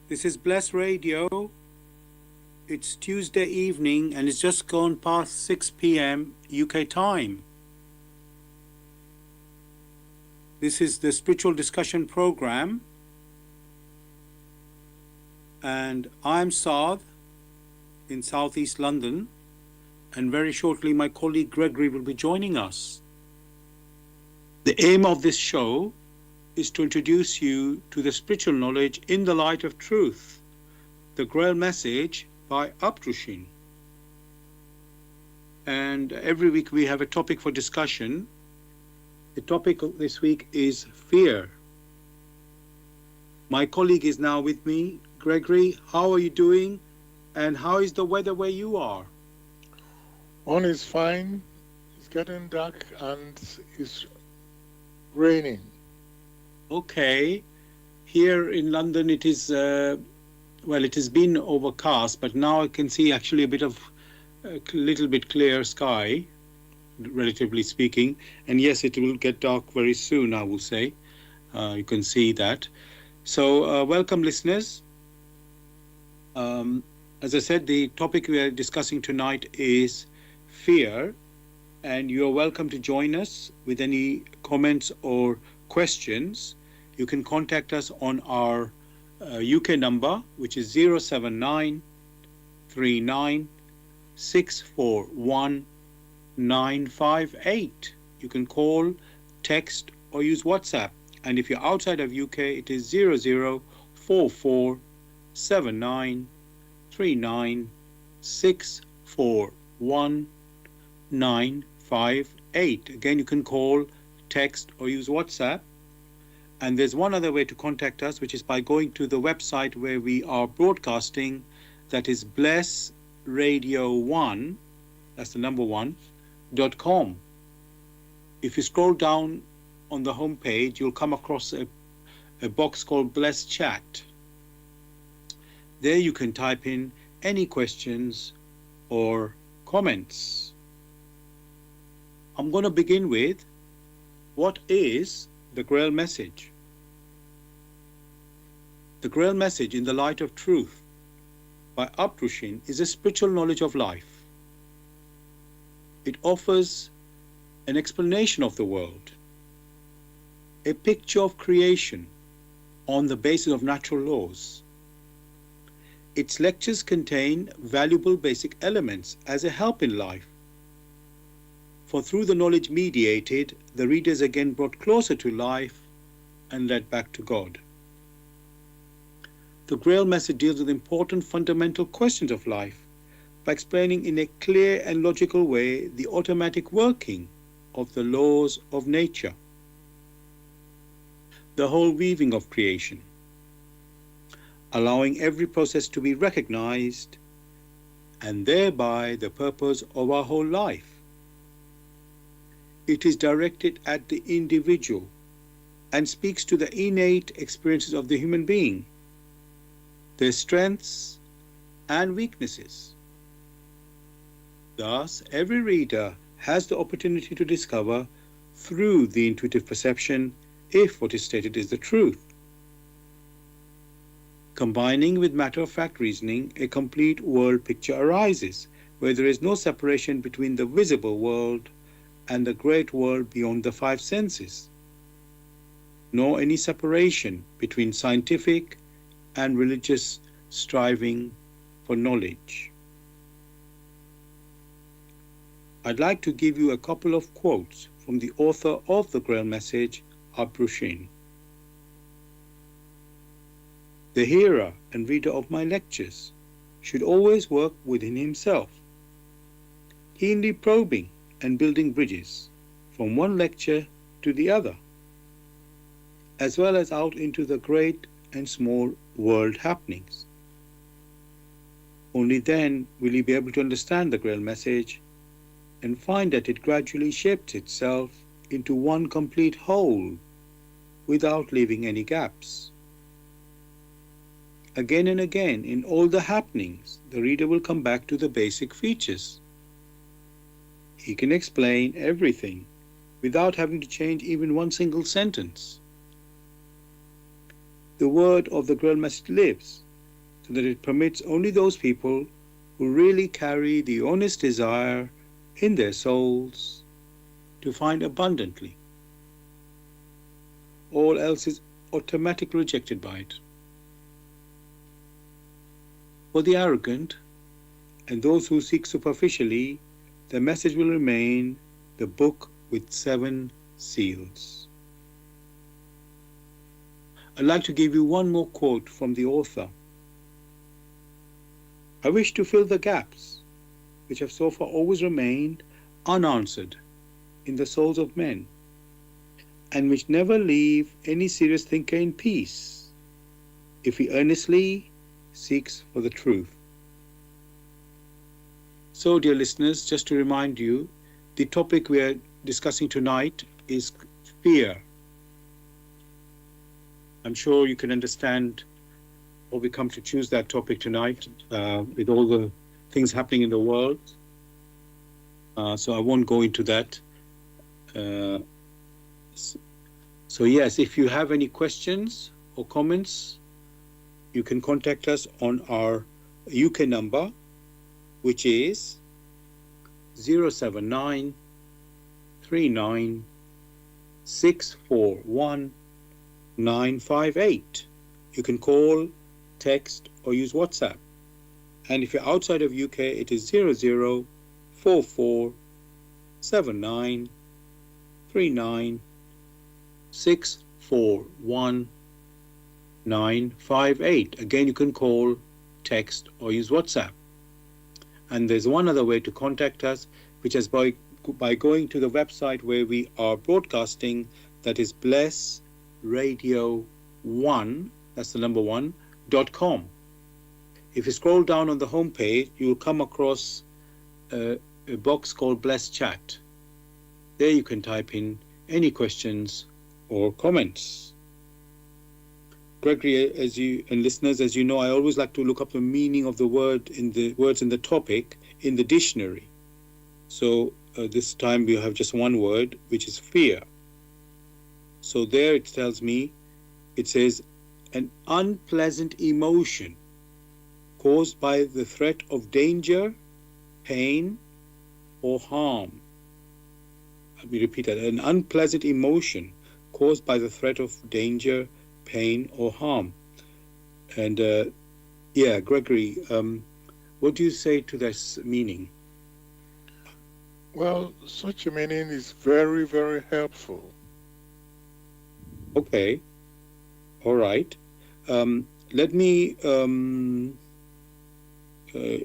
This is Bless Radio. It's Tuesday evening and it's just gone past 6 p.m. UK time. This is the Spiritual Discussion Program. And I'm Saad in Southeast London. And very shortly my colleague Gregory will be joining us. The aim of this show is to introduce you to the spiritual knowledge in the light of truth, the Grail message by Abdushin. And every week we have a topic for discussion. The topic of this week is fear. My colleague is now with me. Gregory, how are you doing? And how is the weather where you are? One is fine. It's getting dark and it's raining. Okay. Here in London it is, it has been overcast, but now I can see actually a little bit clear sky, relatively speaking. And yes, it will get dark very soon, I will say. You can see that. So welcome, listeners. As I said, the topic we are discussing tonight is fear, and you are welcome to join us with any comments or questions. You can contact us on our UK number, which is 079 39 641 958. You can call, text, or use WhatsApp. And if you're outside of UK, it is 0044 79 39 641 958. Again, you can call, text, or use WhatsApp. And there's one other way to contact us, which is by going to the website where we are broadcasting. That is blessradio1, that's the number 1.com. If you scroll down on the home page, you'll come across a box called Bless Chat. There you can type in any questions or comments. I'm going to begin with, what is the Grail message? The Grail message in the light of truth by Abdushin is a spiritual knowledge of life. It offers an explanation of the world, a picture of creation on the basis of natural laws. Its lectures contain valuable basic elements as a help in life. For through the knowledge mediated, the reader is again brought closer to life and led back to God. The Grail message deals with important fundamental questions of life by explaining in a clear and logical way the automatic working of the laws of nature, the whole weaving of creation, allowing every process to be recognized, and thereby the purpose of our whole life. It is directed at the individual and speaks to the innate experiences of the human being, their strengths and weaknesses. Thus, every reader has the opportunity to discover through the intuitive perception if what is stated is the truth. Combining with matter-of-fact reasoning, a complete world picture arises, where there is no separation between the visible world and the great world beyond the five senses, nor any separation between scientific and religious striving for knowledge. I'd like to give you a couple of quotes from the author of the Grail message, Abdushin. The hearer and reader of my lectures should always work within himself, keenly probing and building bridges from one lecture to the other, as well as out into the great and small world happenings. Only then will he be able to understand the Grail message and find that it gradually shapes itself into one complete whole without leaving any gaps. Again and again, in all the happenings, the reader will come back to the basic features. He can explain everything without having to change even one single sentence. The word of the Grail message lives so that it permits only those people who really carry the honest desire in their souls to find abundantly. All else is automatically rejected by it. For the arrogant and those who seek superficially, the message will remain the book with 7 seals. I'd like to give you one more quote from the author. I wish to fill the gaps which have so far always remained unanswered in the souls of men, and which never leave any serious thinker in peace, if he earnestly seeks for the truth. So, dear listeners, just to remind you, the topic we are discussing tonight is fear. I'm sure you can understand how we come to choose that topic tonight, with all the things happening in the world. So I won't go into that. So yes, if you have any questions or comments, you can contact us on our UK number, which is 079 39 641 958. You can call, text, or use WhatsApp. And if you're outside of UK, it is 0044 79 39 641 958. Again, you can call, text, or use WhatsApp. And there's one other way to contact us, which is by going to the website where we are broadcasting, that is blessradio1, that's the number 1.com. If you scroll down on the home page, you will come across a box called Bless Chat. There you can type in any questions or comments. Gregory, and listeners, as you know, I always like to look up the meaning of the word in the words in the topic in the dictionary. So this time we have just one word, which is fear. So there it tells me, it says, an unpleasant emotion caused by the threat of danger, pain, or harm. Let me repeat that. An unpleasant emotion caused by the threat of danger, pain, or harm. And Gregory, what do you say to this meaning? Well, such a meaning is very, very helpful. Okay. All right. Let me,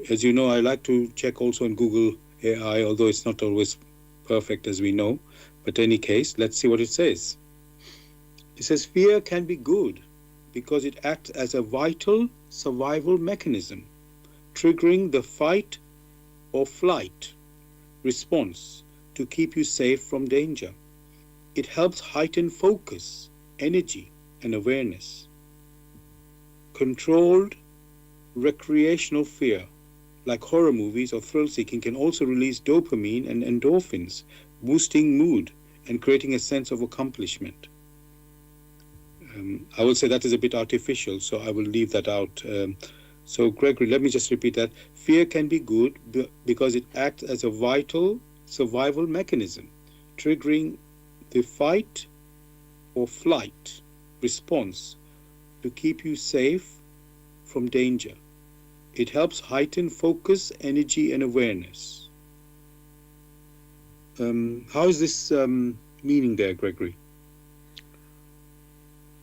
as you know, I like to check also on Google AI, although it's not always perfect, as we know. But in any case, let's see what it says. It says, fear can be good because it acts as a vital survival mechanism, triggering the fight or flight response to keep you safe from danger. It helps heighten focus, energy, and awareness. Controlled recreational fear, like horror movies or thrill-seeking, can also release dopamine and endorphins, boosting mood and creating a sense of accomplishment. I will say that is a bit artificial, so I will leave that out. So, Gregory, let me just repeat that. Fear can be good because it acts as a vital survival mechanism, triggering the fight or flight response to keep you safe from danger. It helps heighten focus, energy, and awareness. How is this meaning there, Gregory?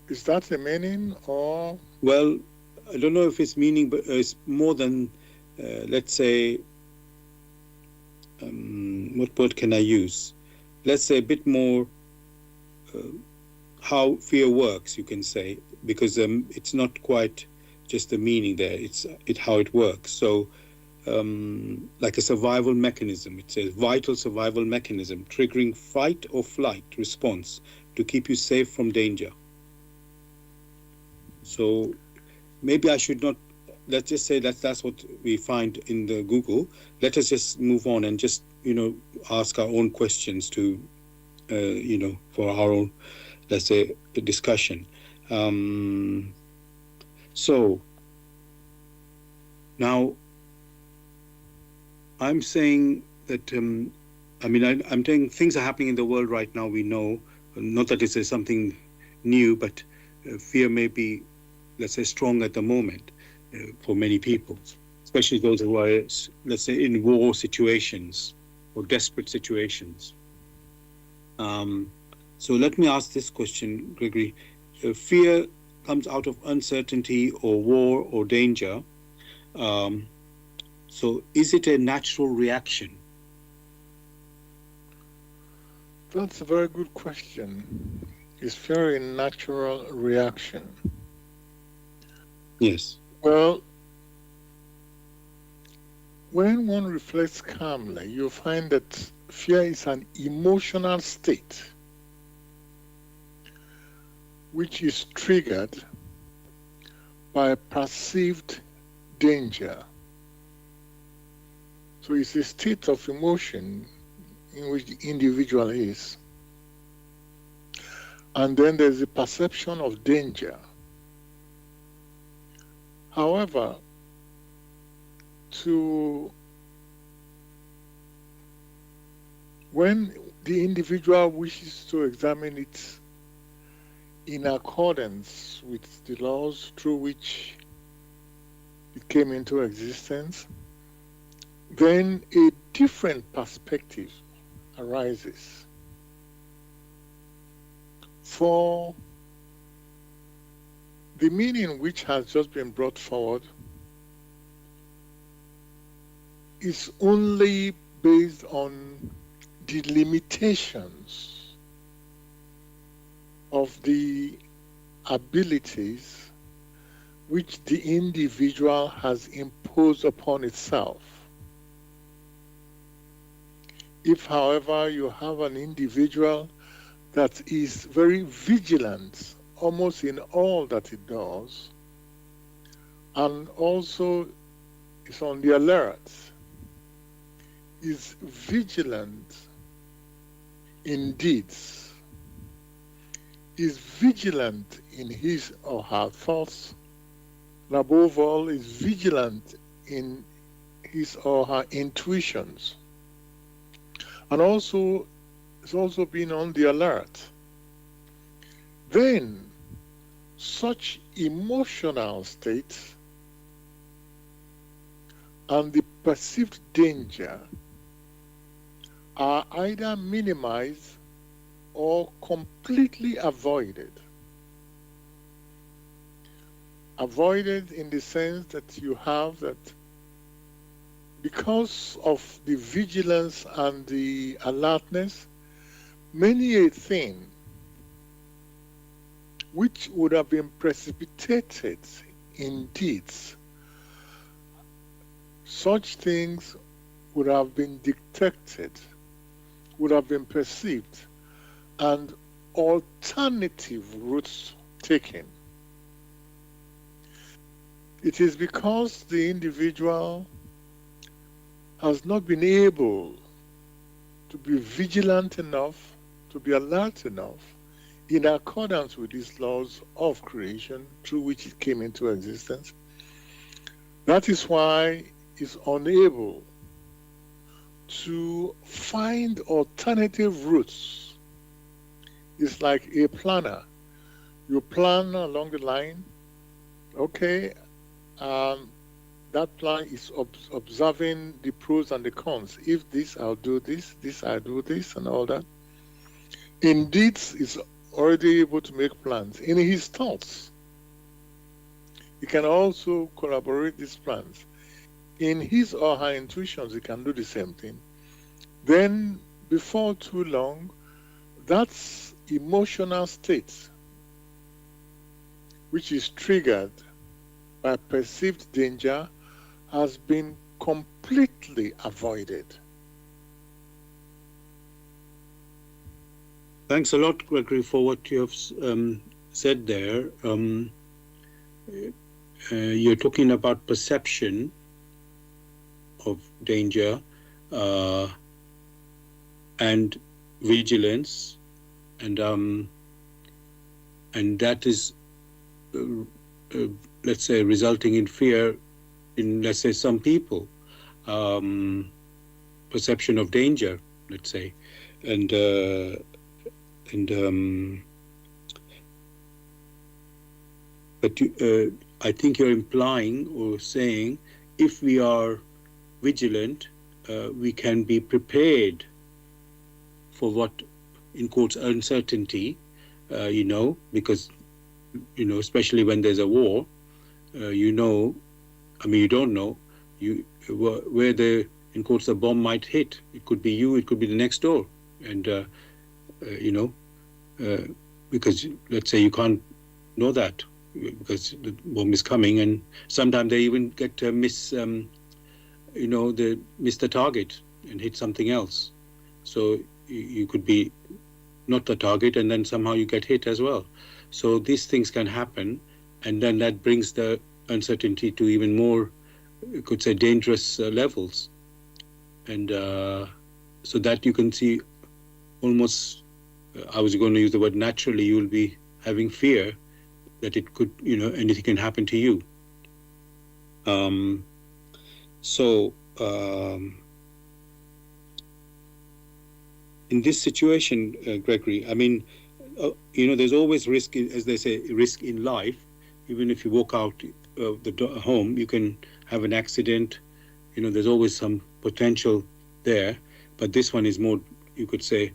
Is that the meaning, or? Well, I don't know if it's meaning, but it's more than, let's say, what word can I use? Let's say a bit more how fear works, you can say, because it's not quite just the meaning there, it's how it works. So, like a survival mechanism, it says vital survival mechanism, triggering fight or flight response to keep you safe from danger. So maybe I should not, let's just say that's what we find in the Google. Let us just move on and just, ask our own questions to, for our own, let's say, discussion. So Now, I'm saying that, I'm saying things are happening in the world right now, we know, not that it's something new, but fear may be, let's say, strong at the moment for many people, especially those who are, let's say, in war situations or desperate situations. So let me ask this question, Gregory. Fear comes out of uncertainty or war or danger. So is it a natural reaction? That's a very good question. Is fear a natural reaction? Yes. Well, when one reflects calmly, you'll find that fear is an emotional state which is triggered by perceived danger. So it's a state of emotion in which the individual is. And then there's a perception of danger. However, when the individual wishes to examine it in accordance with the laws through which it came into existence, then a different perspective arises. For the meaning which has just been brought forward is only based on the limitations of the abilities which the individual has imposed upon itself. If, however, you have an individual that is very vigilant almost in all that it does, and also is on the alert, is vigilant in deeds, is vigilant in his or her thoughts, and above all is vigilant in his or her intuitions, and also is also being on the alert, then such emotional states and the perceived danger are either minimized or completely avoided. Avoided in the sense that you have that because of the vigilance and the alertness, many a thing which would have been precipitated in deeds, such things would have been detected, would have been perceived, and alternative routes taken. It is because the individual has not been able to be vigilant enough, to be alert enough, in accordance with these laws of creation through which it came into existence. That is why it's unable to find alternative routes. It's like a planner. You plan along the line, okay, that plan is observing the pros and the cons. If this, I'll do this, this, I'll do this, and all that. Indeed, is already able to make plans. In his thoughts, he can also collaborate these plans. In his or her intuitions, he can do the same thing. Then, before too long, that's emotional state, which is triggered by perceived danger, has been completely avoided. Thanks a lot, Gregory, for what you have said there. You're talking about perception of danger and vigilance, and that is, let's say, resulting in fear in, let's say, some people, perception of danger, let's say, and but I think you're implying or saying if we are vigilant, we can be prepared for what, in quotes, uncertainty, because, especially when there's a war, you don't know where the, in quotes, the bomb might hit. It could be you, it could be the next door. And, because let's say you can't know that because the bomb is coming, and sometimes they even get they miss the target and hit something else. So you could be not the target, and then somehow you get hit as well. So these things can happen, and then that brings the uncertainty to even more, you could say, dangerous levels. And so that you can see almost, I was going to use the word naturally, you'll be having fear that it could, anything can happen to you. In this situation, Gregory, I mean, there's always risk, as they say, risk in life. Even if you walk out of the home, you can have an accident. There's always some potential there. But this one is more, you could say,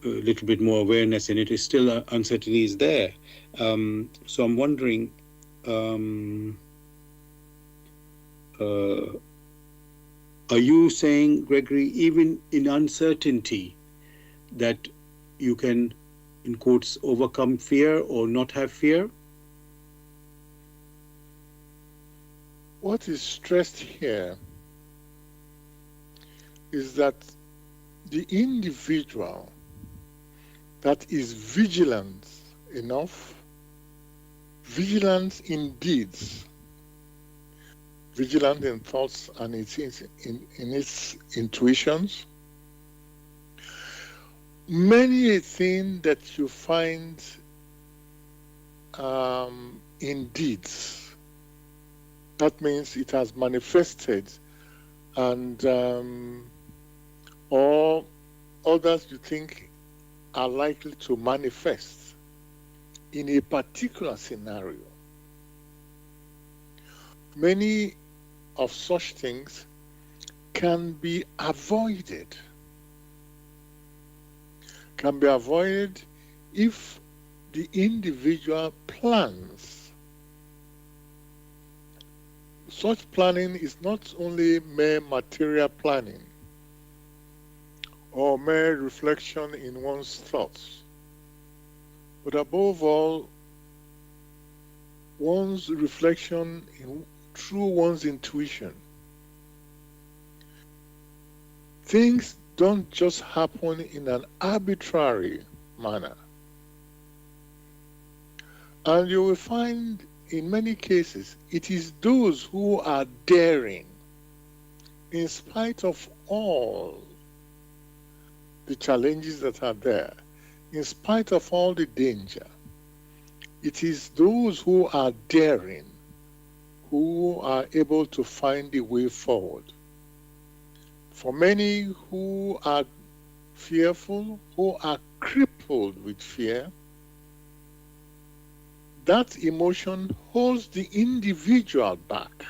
a little bit more awareness in it. Is still uncertainty is there. So I'm wondering, are you saying, Gregory, even in uncertainty, that you can, in quotes, overcome fear or not have fear? What is stressed here is that the individual that is vigilant enough, vigilant in deeds, vigilant in thoughts and in its intuitions. Many a thing that you find in deeds, that means it has manifested, and or others you think are likely to manifest in a particular scenario. Many of such things can be avoided. Can be avoided if the individual plans. Such planning is not only mere material planning or mere reflection in one's thoughts, but above all, one's reflection through one's intuition. Things don't just happen in an arbitrary manner. And you will find in many cases it is those who are daring, in spite of all the challenges that are there, in spite of all the danger. It is those who are daring who are able to find a way forward. For many who are fearful, who are crippled with fear, that emotion holds the individual back.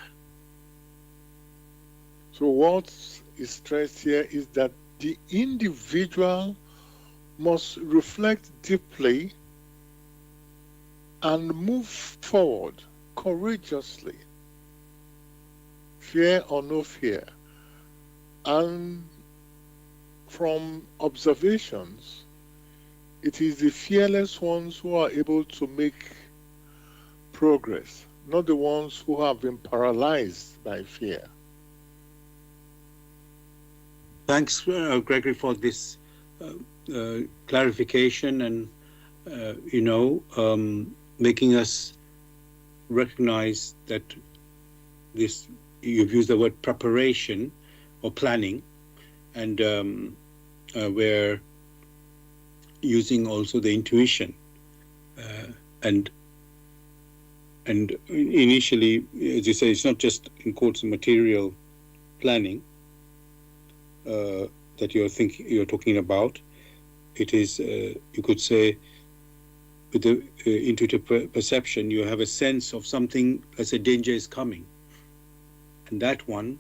So what is stressed here is that the individual must reflect deeply and move forward courageously, fear or no fear. And from observations, it is the fearless ones who are able to make progress, not the ones who have been paralyzed by fear. Thanks, Gregory, for this clarification and, making us recognize that this, you've used the word preparation or planning, and we're using also the intuition. And And initially, as you say, it's not just in quotes material planning that you're talking about. It is, you could say, with the intuitive perception, you have a sense of something, let's say danger is coming. And that one,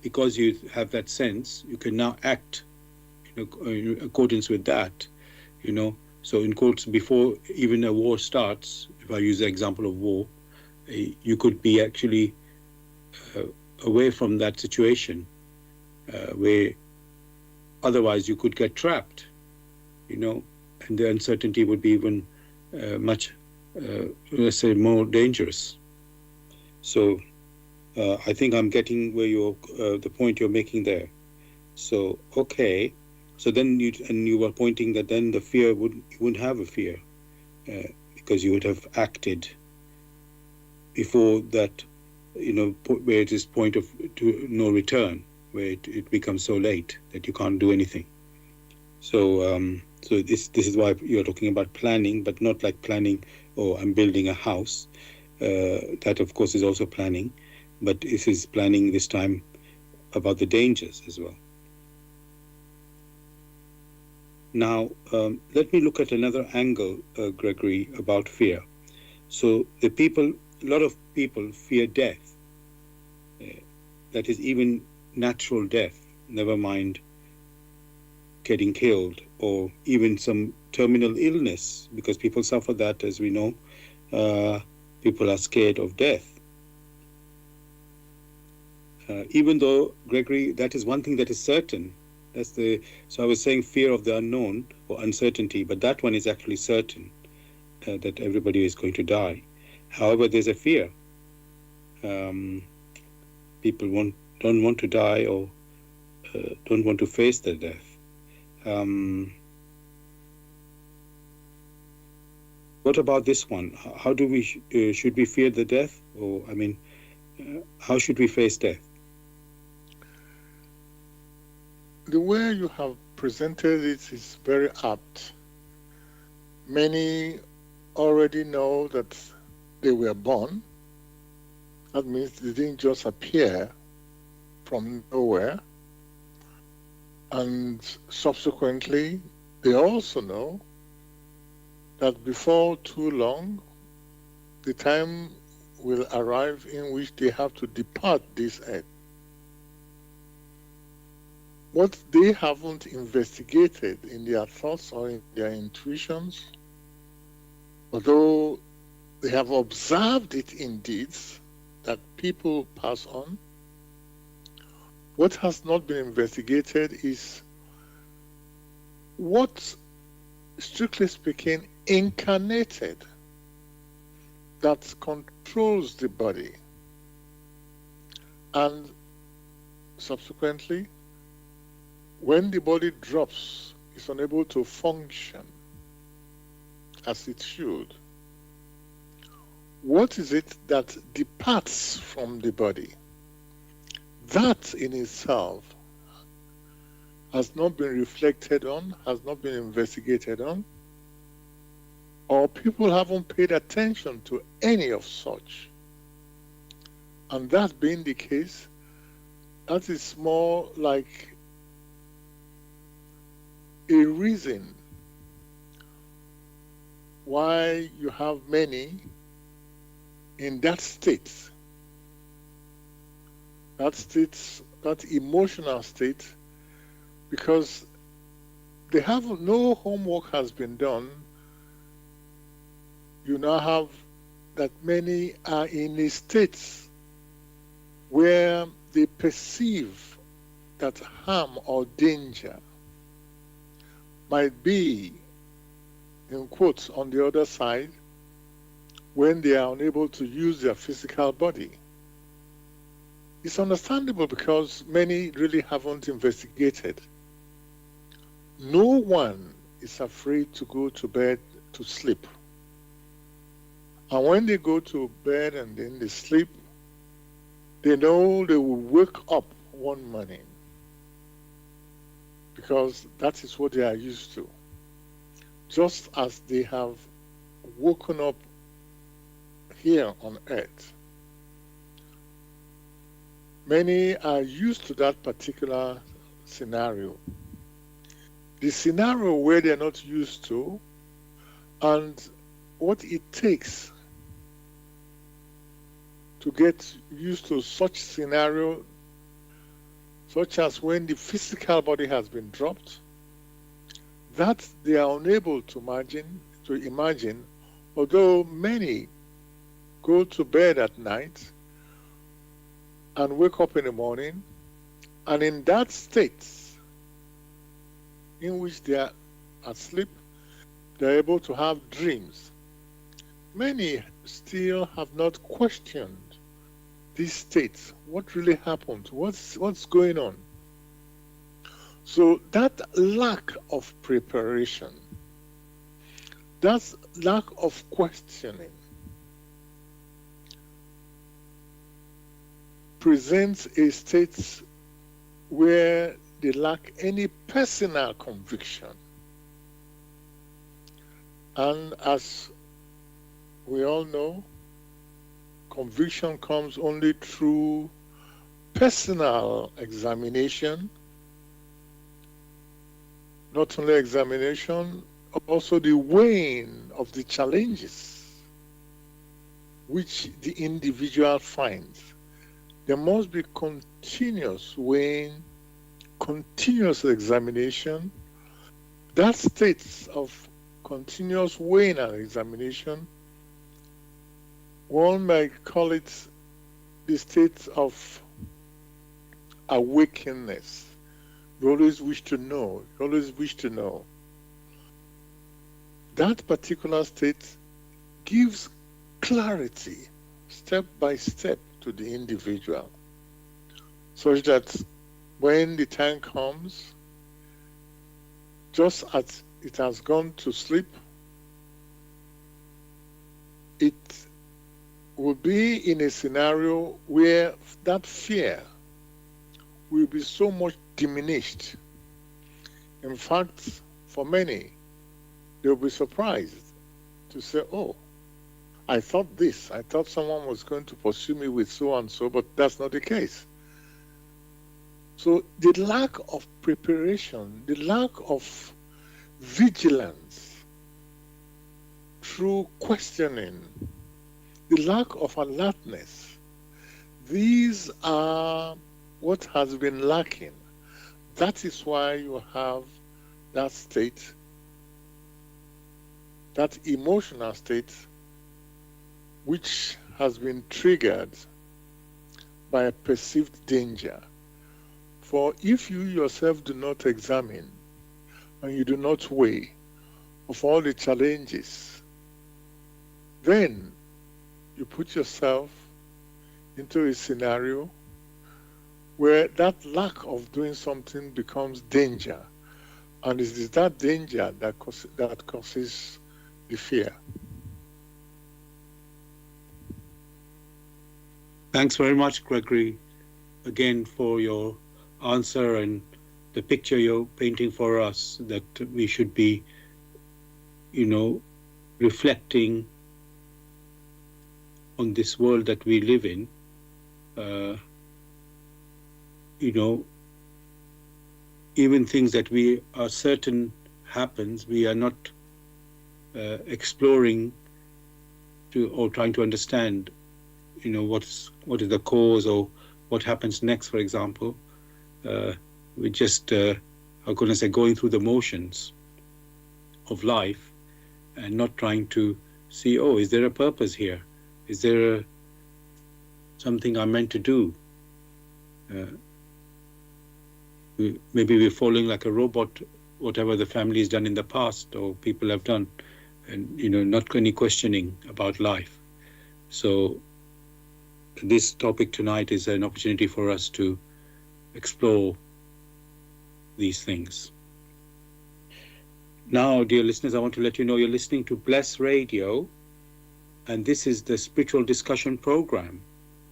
because you have that sense, you can now act in accordance with that, So in quotes, before even a war starts, if I use the example of war, you could be actually away from that situation where otherwise you could get trapped, and the uncertainty would be even much, let's say, more dangerous. So I think I'm getting where the point you're making there. So, okay. So then you were pointing that then the fear you wouldn't have a fear because you would have acted before that, where it is point of to no return, where it becomes so late that you can't do anything. So so this is why you're talking about planning, but not like planning, I'm building a house. That of course is also planning, but this is planning this time about the dangers as well. Now, let me look at another angle, Gregory, about fear. So a lot of people fear death. That is even natural death, never mind getting killed, or even some terminal illness, because people suffer that, as we know. People are scared of death. Even though, Gregory, that is one thing that is certain. So I was saying fear of the unknown or uncertainty, but that one is actually certain, that everybody is going to die. However, there's a fear. People don't want to die or don't want to face their death. What about this one? How do we should we fear the death, or how should we face death? The way you have presented it is very apt. Many already know that they were born. That means they didn't just appear from nowhere. And subsequently, they also know that before too long, the time will arrive in which they have to depart this earth. What they haven't investigated in their thoughts or in their intuitions, although they have observed it in deeds that people pass on, what has not been investigated is what, strictly speaking, incarnated that controls the body, and subsequently, when the body drops, it's unable to function as it should. What is it that departs from the body? That in itself has not been reflected on, has not been investigated on, or people haven't paid attention to any of such. And that being the case, that is more like a reason why you have many in that state, that emotional state, because they have no homework has been done. You now have that many are in a state where they perceive that harm or danger might be, in quotes, on the other side, when they are unable to use their physical body. It's understandable because many really haven't investigated. No one is afraid to go to bed to sleep. And when they go to bed and then they sleep, they know they will wake up one morning, because that is what they are used to. Just as they have woken up here on earth. Many are used to that particular scenario. The scenario where they're not used to, and what it takes to get used to such scenario, such as when the physical body has been dropped, that they are unable to imagine, although many go to bed at night and wake up in the morning, and in that state in which they are asleep, they're able to have dreams. Many still have not questioned this state. What really happened? What's going on? So that lack of preparation, that lack of questioning presents a state where they lack any personal conviction. And as we all know, conviction comes only through personal examination. Not only examination, also the weighing of the challenges which the individual finds. There must be continuous weighing, continuous examination. That state of continuous weighing and examination, one might call it the state of awakenness. You always wish to know, you always wish to know. That particular state gives clarity, step by step, to the individual, such that when the time comes, just as it has gone to sleep, it will be in a scenario where that fear will be so much diminished. In fact, for many, they'll be surprised to say, oh, I thought this. I thought someone was going to pursue me with so and so, but that's not the case. So the lack of preparation, the lack of vigilance through questioning, the lack of alertness, these are what has been lacking. That is why you have that state, that emotional state, which has been triggered by a perceived danger. For if you yourself do not examine and you do not weigh of all the challenges, then you put yourself into a scenario where that lack of doing something becomes danger, and it is that danger that causes the fear. Thanks very much, Gregory, again for your answer and the picture you're painting for us, that we should be, reflecting on this world that we live in. Even things that we are certain happens, we are not exploring or trying to understand what is the cause or what happens next, for example. We just are going to say going through the motions of life and not trying to see, is there a purpose here? Is there something I'm meant to do? Maybe we're following like a robot, whatever the family has done in the past or people have done, and not any questioning about life. So this topic tonight is an opportunity for us to explore these things. Now, dear listeners, I want to let you know you're listening to Bless Radio, and this is the Spiritual Discussion Program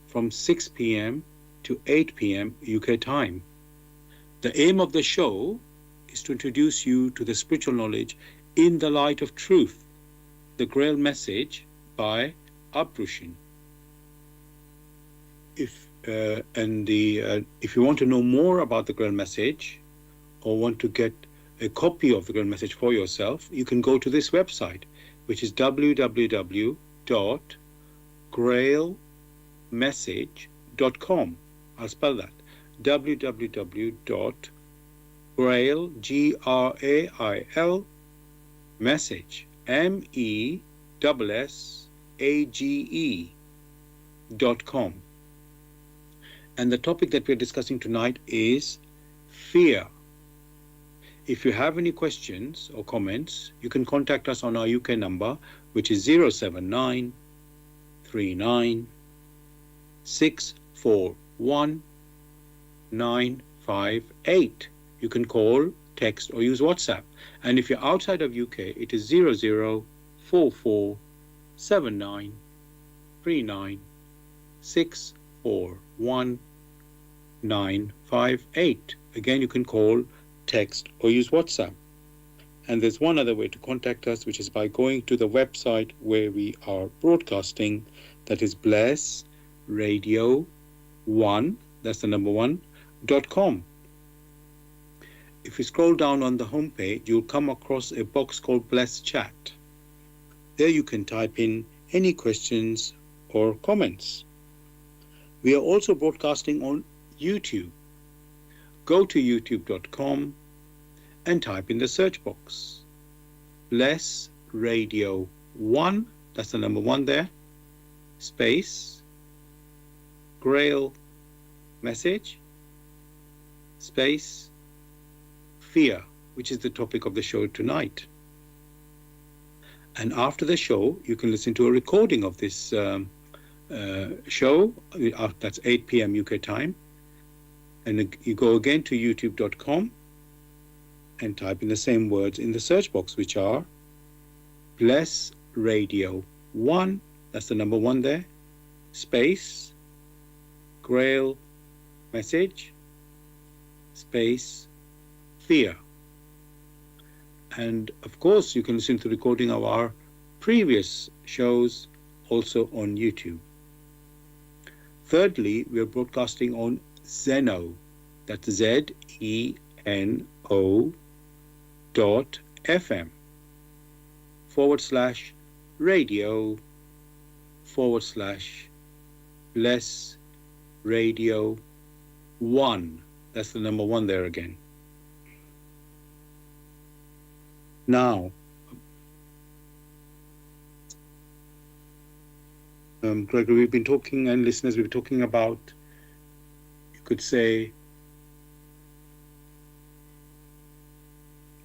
from 6 p.m. to 8 p.m. UK time. The aim of the show is to introduce you to the spiritual knowledge in the light of truth, the Grail message by Abdrushin. If you want to know more about the Grail message or want to get a copy of the Grail message for yourself, you can go to this website, which is www.grailmessage.com. I'll spell that. www.grail, Grail, message, MESSAGE.com. And the topic that we're discussing tonight is fear. If you have any questions or comments, you can contact us on our UK number, which is 079 39 641 958. You can call, text, or use WhatsApp. And if you're outside of UK, it is 0044 79 39 641 958. Again, you can call, text, or use WhatsApp. And there's one other way to contact us, which is by going to the website where we are broadcasting. That is Bless Radio 1, that's the number 1.com. If you scroll down on the homepage, you'll come across a box called Bless Chat. There you can type in any questions or comments. We are also broadcasting on YouTube. Go to youtube.com and type in the search box Bless Radio 1, that's the number 1 there, space, Grail message, space, fear, which is the topic of the show tonight. And after the show, you can listen to a recording of this show. That's 8 p.m. UK time. And you go again to youtube.com and type in the same words in the search box, which are Bless Radio 1, that's the number 1 there, space, Grail message, space, fear. And of course, you can listen to the recording of our previous shows also on YouTube. Thirdly, we are broadcasting on Zeno, that's ZENO.FM /radio/Bless Radio 1. That's the number 1 there again. Now, Gregory, we've been talking, and listeners, we've been talking about, you could say,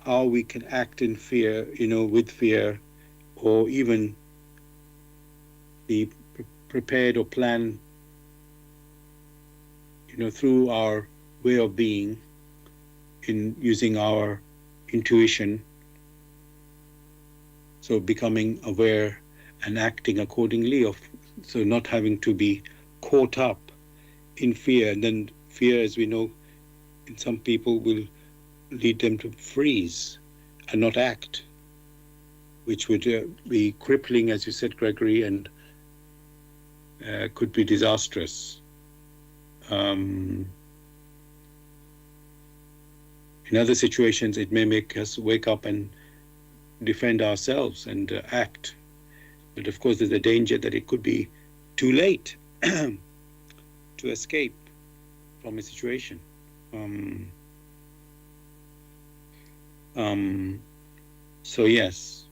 how we can act in fear, with fear, or even be prepared or plan, through our way of being, in using our intuition. So becoming aware and acting accordingly, so not having to be caught up in fear. And then fear, as we know, in some people will lead them to freeze and not act, which would be crippling, as you said, Gregory, and could be disastrous. In other situations, it may make us wake up and defend ourselves and act. But of course, there's a danger that it could be too late to escape from a situation. So yes.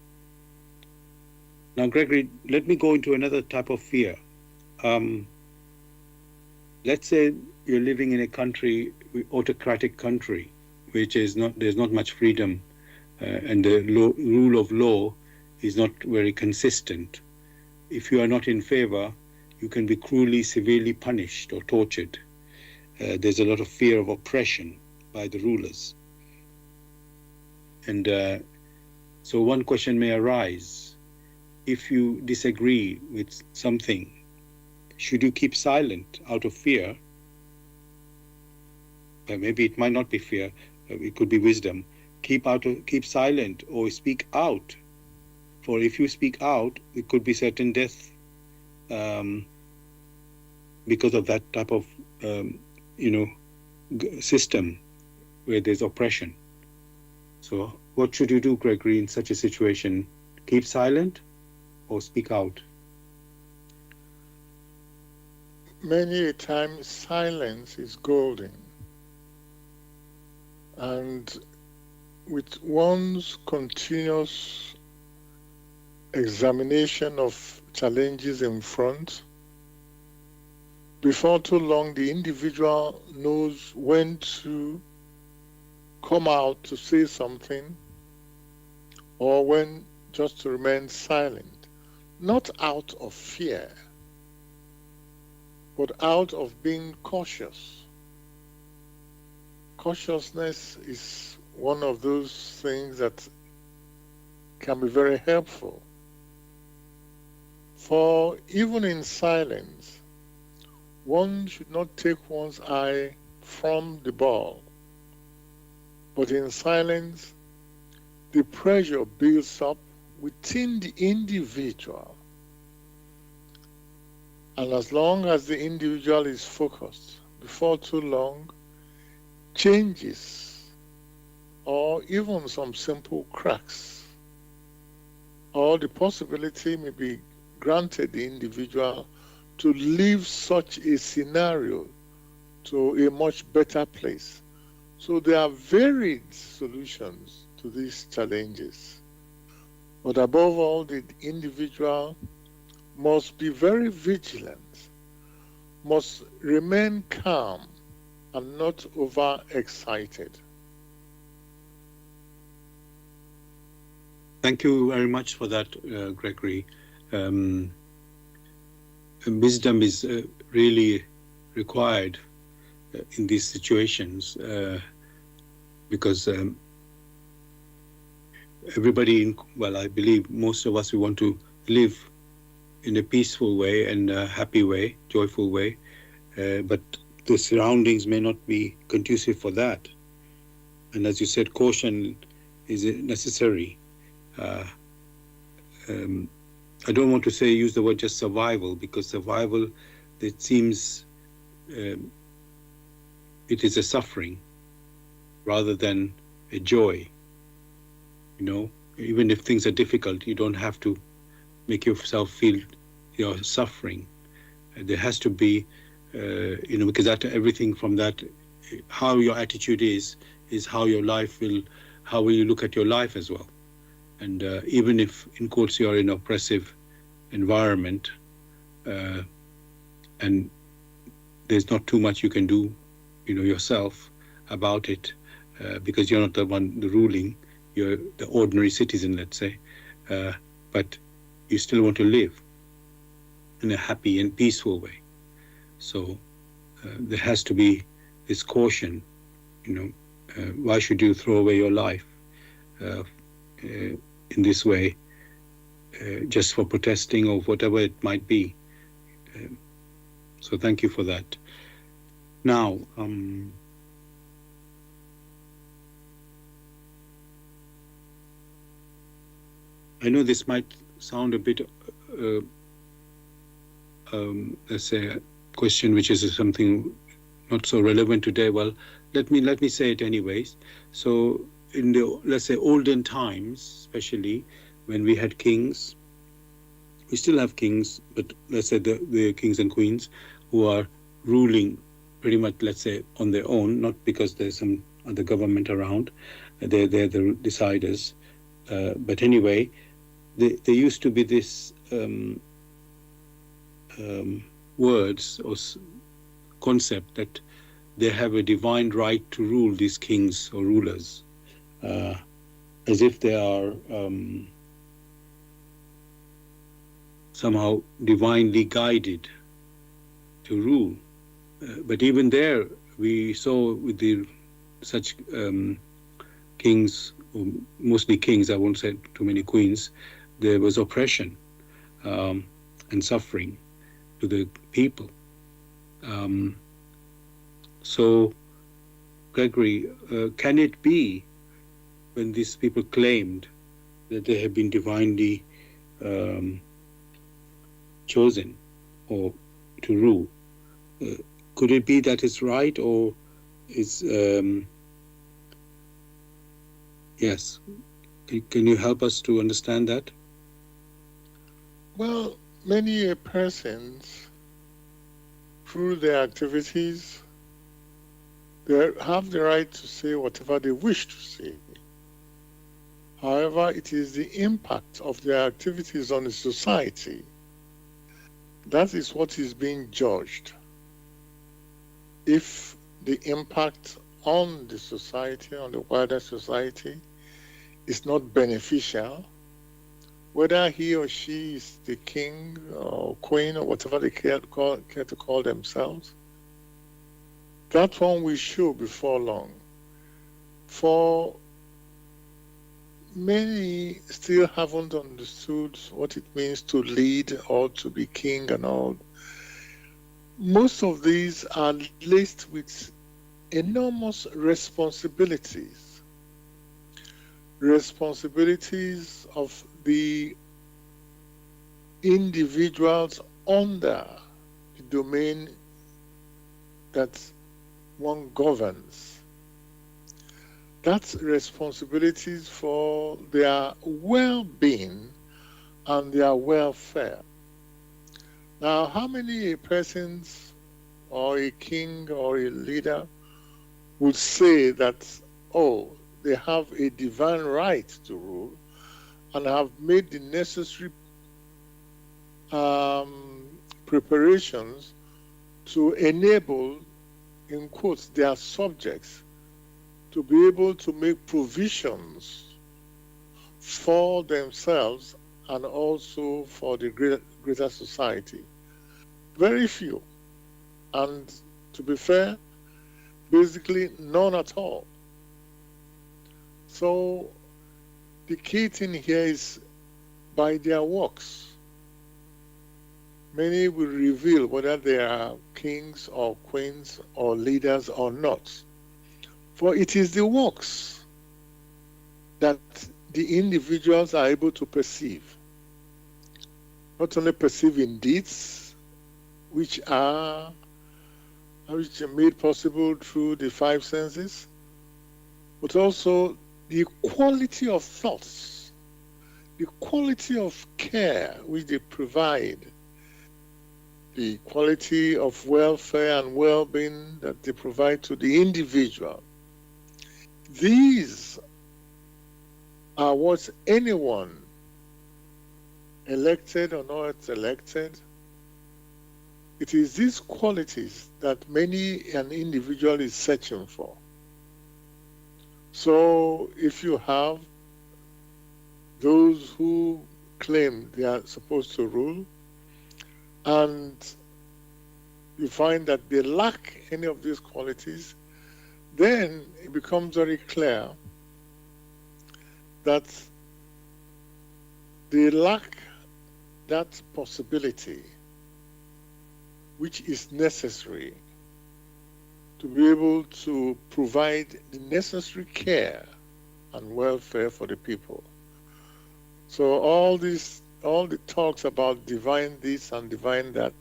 Now, Gregory, let me go into another type of fear. Let's say you're living in a country, autocratic country, which is there's not much freedom, and the rule of law is not very consistent. If you are not in favor, you can be cruelly, severely punished or tortured. There's a lot of fear of oppression by the rulers. And so one question may arise. If you disagree with something, should you keep silent out of fear? Maybe it might not be fear, it could be wisdom. Keep silent or speak out. For if you speak out, it could be certain death because of that type of system where there's oppression. So what should you do, Gregory, in such a situation? Keep silent or speak out? Many a time silence is golden. And with one's continuous examination of challenges in front, before too long, the individual knows when to come out to say something or when just to remain silent, not out of fear, but out of being cautious. Cautiousness is one of those things that can be very helpful. For even in silence, one should not take one's eye from the ball, but in silence, the pressure builds up within the individual. And as long as the individual is focused, before too long, changes or even some simple cracks or the possibility may be granted the individual to leave such a scenario to a much better place. So there are varied solutions to these challenges. But above all, the individual must be very vigilant, must remain calm and not overexcited. Thank you very much for that, Gregory. Wisdom is really required in these situations because everybody, I believe most of us, we want to live in a peaceful way and a happy way, joyful way, but the surroundings may not be conducive for that. And as you said, caution is necessary. I don't want to use the word just survival, because survival, it seems it is a suffering rather than a joy. Even if things are difficult, you don't have to make yourself feel you're suffering. There has to be, because that everything from that, how your attitude is how your life how will you look at your life as well. And even if, in quotes, you're in an oppressive environment, and there's not too much you can do, yourself about it, because you're not the one ruling, you're the ordinary citizen, let's say, but you still want to live in a happy and peaceful way. So there has to be this caution, why should you throw away your life in this way, just for protesting or whatever it might be. So thank you for that. Now, I know this might sound a bit, let's say, a question which is something not so relevant today. Well, let me say it anyways. So in the, let's say, olden times, especially when we had kings, we still have kings, but let's say the kings and queens who are ruling pretty much, let's say, on their own, not because there's some other government around. They're the deciders. But anyway, there used to be this words or concept that they have a divine right to rule, these kings or rulers, as if they are somehow divinely guided to rule. But even there, we saw with such kings, or mostly kings, I won't say too many queens, there was oppression and suffering to the people. So, Gregory, can it be, when these people claimed that they have been divinely chosen, or to rule. Could it be that it's right, or is yes? Can you help us to understand that? Well, many persons, through their activities, they have the right to say whatever they wish to say. However, it is the impact of their activities on the society that is what is being judged. If the impact on the society, on the wider society, is not beneficial, whether he or she is the king or queen or whatever they care to call themselves, that one will show before long. For many still haven't understood what it means to lead or to be king and all. Most of these are laced with enormous responsibilities. Responsibilities of the individuals under the domain that one governs. That's responsibilities for their well-being and their welfare. Now, how many persons or a king or a leader would say that, oh, they have a divine right to rule and have made the necessary preparations to enable, in quotes, their subjects to be able to make provisions for themselves and also for the greater society? Very few. And to be fair, basically none at all. So the key thing here is by their works. Many will reveal whether they are kings or queens or leaders or not. For it is the works that the individuals are able to perceive. Not only perceive in deeds, which are made possible through the five senses, but also the quality of thoughts, the quality of care which they provide, the quality of welfare and well-being that they provide to the individual. These are what anyone, elected or not elected, it is these qualities that many an individual is searching for. So if you have those who claim they are supposed to rule, and you find that they lack any of these qualities, then it becomes very clear that they lack that possibility which is necessary to be able to provide the necessary care and welfare for the people. So all the talks about divine this and divine that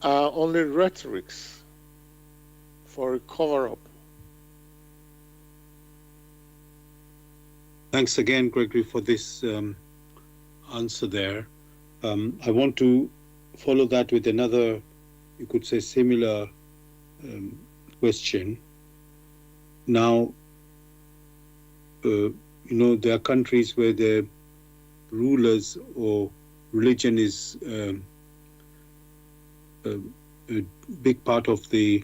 are only rhetorics for a cover-up. Thanks again, Gregory, for this answer there. I want to follow that with another, you could say, similar question. Now, there are countries where the rulers or religion is a big part of the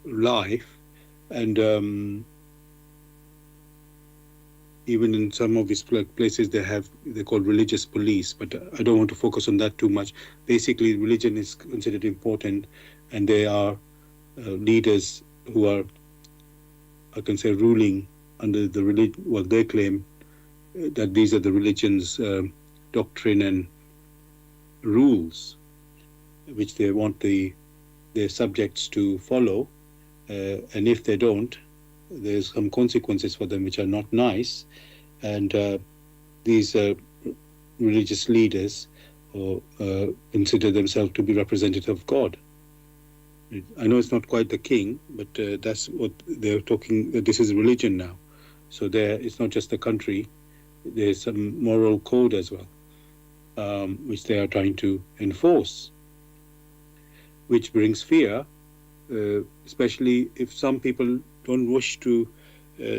life, and even in some of these places they're called religious police, but I don't want to focus on that too much. Basically, religion is considered important, and there are leaders who are, I can say, ruling under the religion. Well, they claim that these are the religion's doctrine and rules, which they want their subjects to follow, and if they don't, there's some consequences for them which are not nice. And these religious leaders or consider themselves to be representative of God. I know it's not quite the king, but that's what they're talking. This is religion now, so it's not just the country. There's some moral code as well, which they are trying to enforce, which brings fear, especially if some people don't wish to.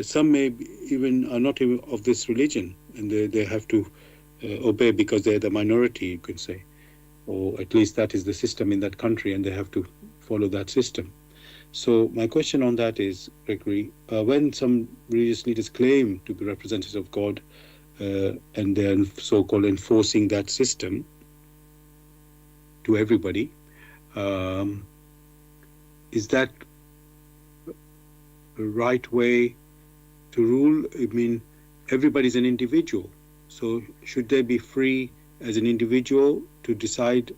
Some may even are not even of this religion, and they have to obey because they're the minority, you can say, or at least that is the system in that country, and they have to follow that system. So my question on that is, Gregory, when some religious leaders claim to be representatives of God, and they're so-called enforcing that system to everybody, is that the right way to rule? I mean, everybody's an individual, so should they be free as an individual to decide,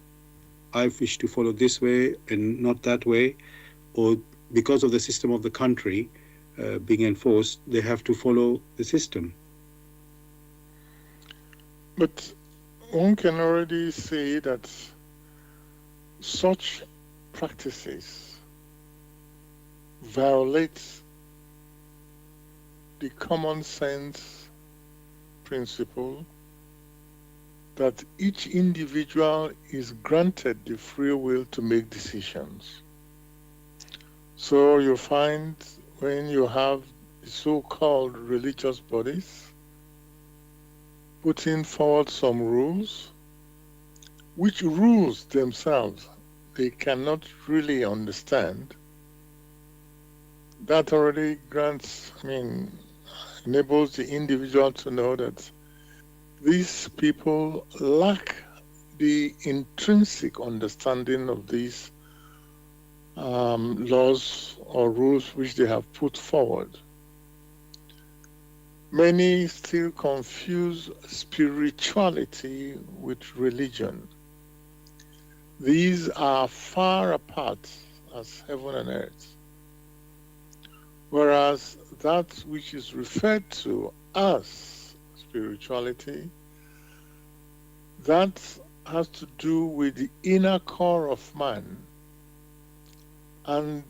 I wish to follow this way and not that way, or because of the system of the country being enforced, they have to follow the system? But one can already say that such practices violate the common sense principle that each individual is granted the free will to make decisions. So you find when you have the so-called religious bodies putting forward some rules, which rules themselves they cannot really understand, that already enables the individual to know that these people lack the intrinsic understanding of these laws or rules which they have put forward. Many still confuse spirituality with religion. These are far apart as heaven and earth, whereas that which is referred to as spirituality, that has to do with the inner core of man and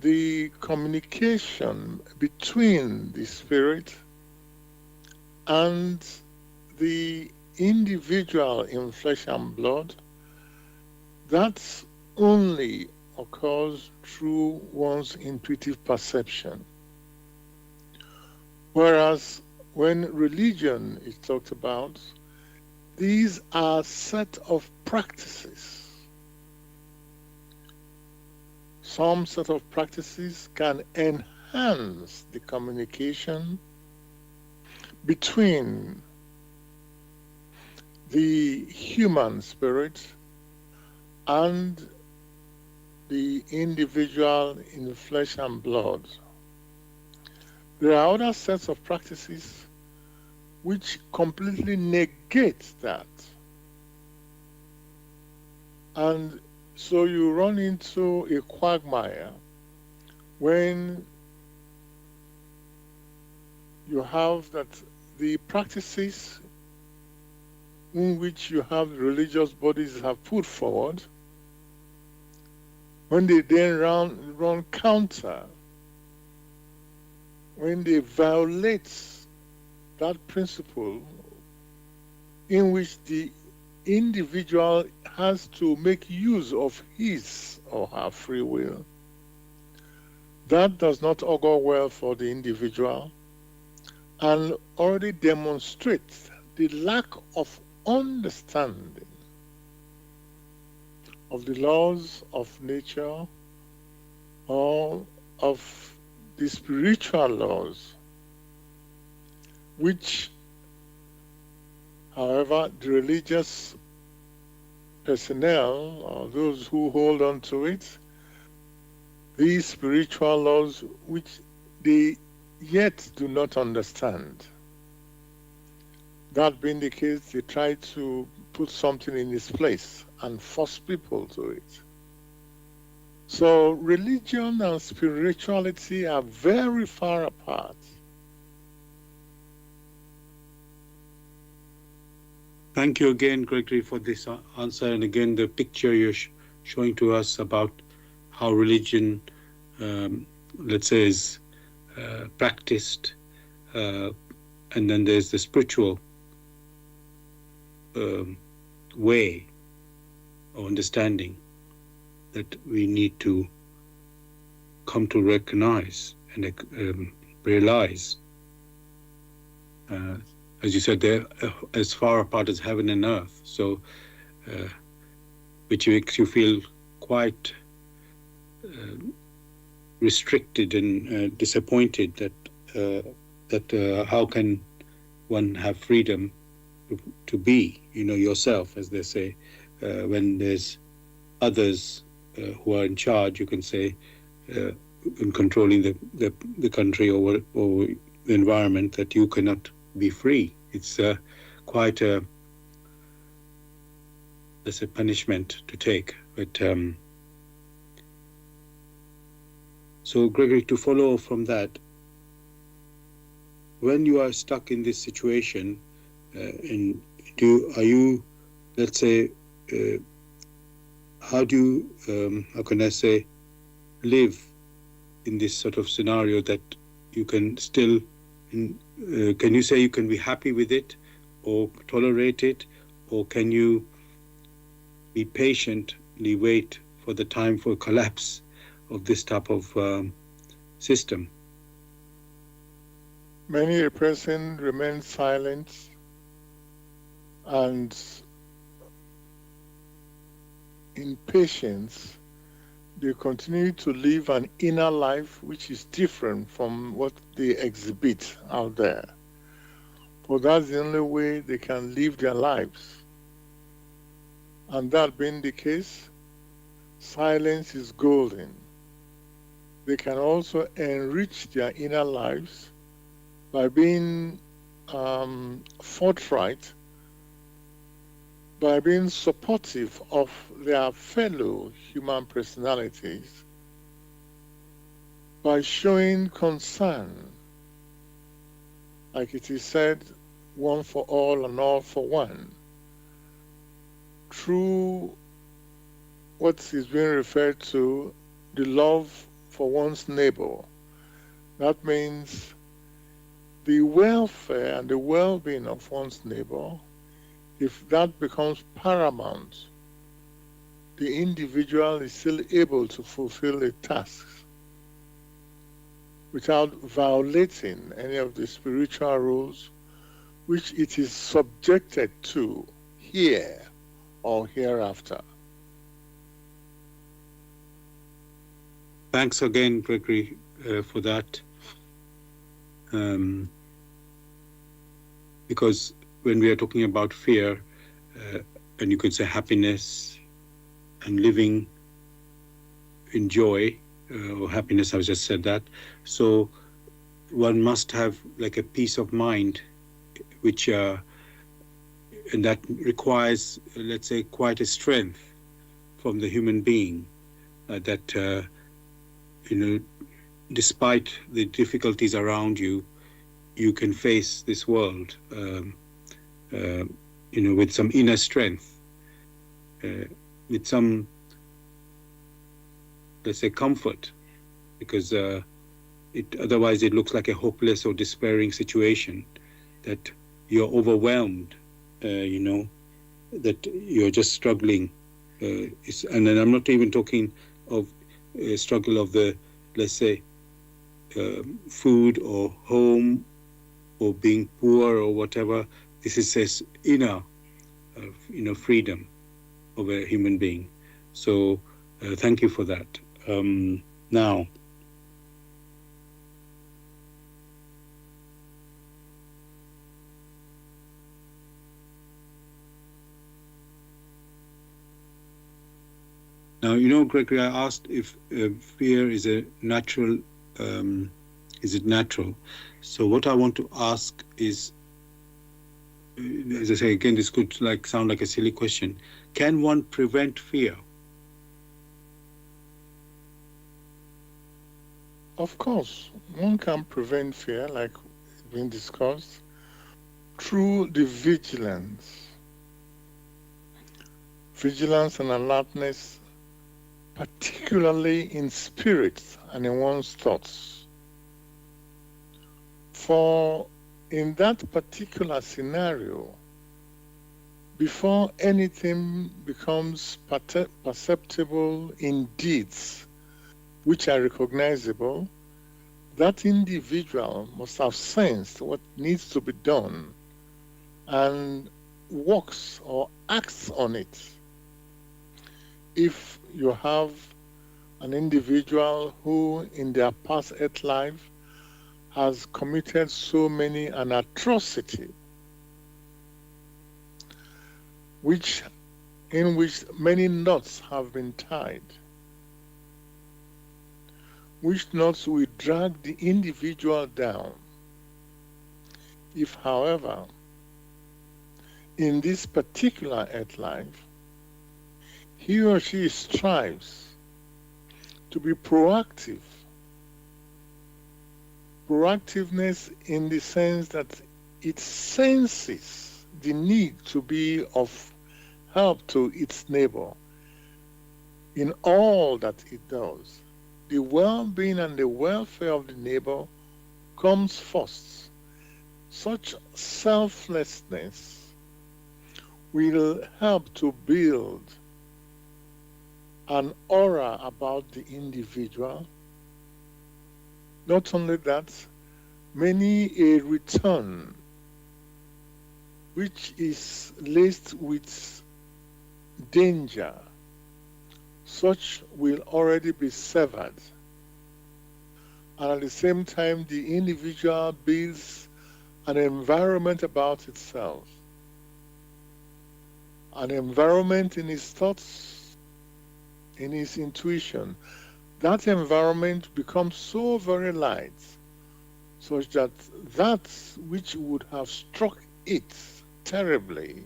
the communication between the spirit and the individual in flesh and blood. That only occurs through one's intuitive perception. Whereas when religion is talked about, these are a set of practices. Some set of practices can enhance the communication between the human spirit and the individual in flesh and blood. There are other sets of practices which completely negate that. And so you run into a quagmire when you have that the practices in which you have religious bodies have put forward, when they then run counter, when they violate that principle in which the individual has to make use of his or her free will, that does not augur well for the individual and already demonstrates the lack of understanding of the laws of nature or of the spiritual laws, which, however, the religious personnel or those who hold on to it, these spiritual laws which they yet do not understand. That being the case, they try to put something in its place and force people to it. So religion and spirituality are very far apart. Thank you again, Gregory, for this answer. And again, the picture you're showing to us about how religion, let's say, is practiced, and then there's the spiritual way of understanding that we need to come to recognize and realize. As you said, they're as far apart as heaven and earth. So, which makes you feel quite restricted and disappointed that how can one have freedom to be, yourself, as they say, when there's others who are in charge, you can say, in controlling the country or the environment, that you cannot be free. It's quite a punishment to take. But so, Gregory, to follow from that, when you are stuck in this situation, are you, let's say, how do you, how can I say, live in this sort of scenario that you can still, can you say you can be happy with it or tolerate it, or can you be patiently wait for the time for collapse of this type of system? Many a person remains silent and in patience they continue to live an inner life which is different from what they exhibit out there. But that's the only way they can live their lives. And that being the case, silence is golden. They can also enrich their inner lives by being forthright, by being supportive of their fellow human personalities, by showing concern, like it is said, one for all and all for one, through what is being referred to, the love for one's neighbor. That means the welfare and the well-being of one's neighbor. If that becomes paramount, the individual is still able to fulfill the tasks without violating any of the spiritual rules which it is subjected to here or hereafter. Thanks again, Gregory, for that. Because when we are talking about fear, and you could say happiness and living in joy, or happiness, I just said that. So one must have like a peace of mind, which, and that requires, let's say, quite a strength from the human being, that, despite the difficulties around you, you can face this world, with some inner strength, with some, let's say, comfort, because otherwise it looks like a hopeless or despairing situation, that you're overwhelmed, that you're just struggling. And then I'm not even talking of a struggle of the, let's say, food or home or being poor or whatever. This is says inner, freedom of a human being. So thank you for that. Now, Gregory, I asked if fear is a natural, is it natural? So what I want to ask is, as I say again, this could sound like a silly question. Can one prevent fear? Of course, one can prevent fear, like it's been discussed, through the vigilance vigilance and alertness, particularly in spirit and in one's thoughts. For in that particular scenario, before anything becomes perceptible in deeds which are recognizable, that individual must have sensed what needs to be done and works or acts on it. If you have an individual who in their past earth life has committed so many an atrocity, in which many knots have been tied, which knots will drag the individual down. If, however, in this particular earth life, he or she strives to be proactive, proactiveness in the sense that it senses the need to be of help to its neighbor in all that it does. The well-being and the welfare of the neighbor comes first. Such selflessness will help to build an aura about the individual. Not only that, many a return which is laced with danger, such will already be severed. And at the same time, the individual builds an environment about itself, an environment in his thoughts, in his intuition. That environment becomes so very light, such that that which would have struck it terribly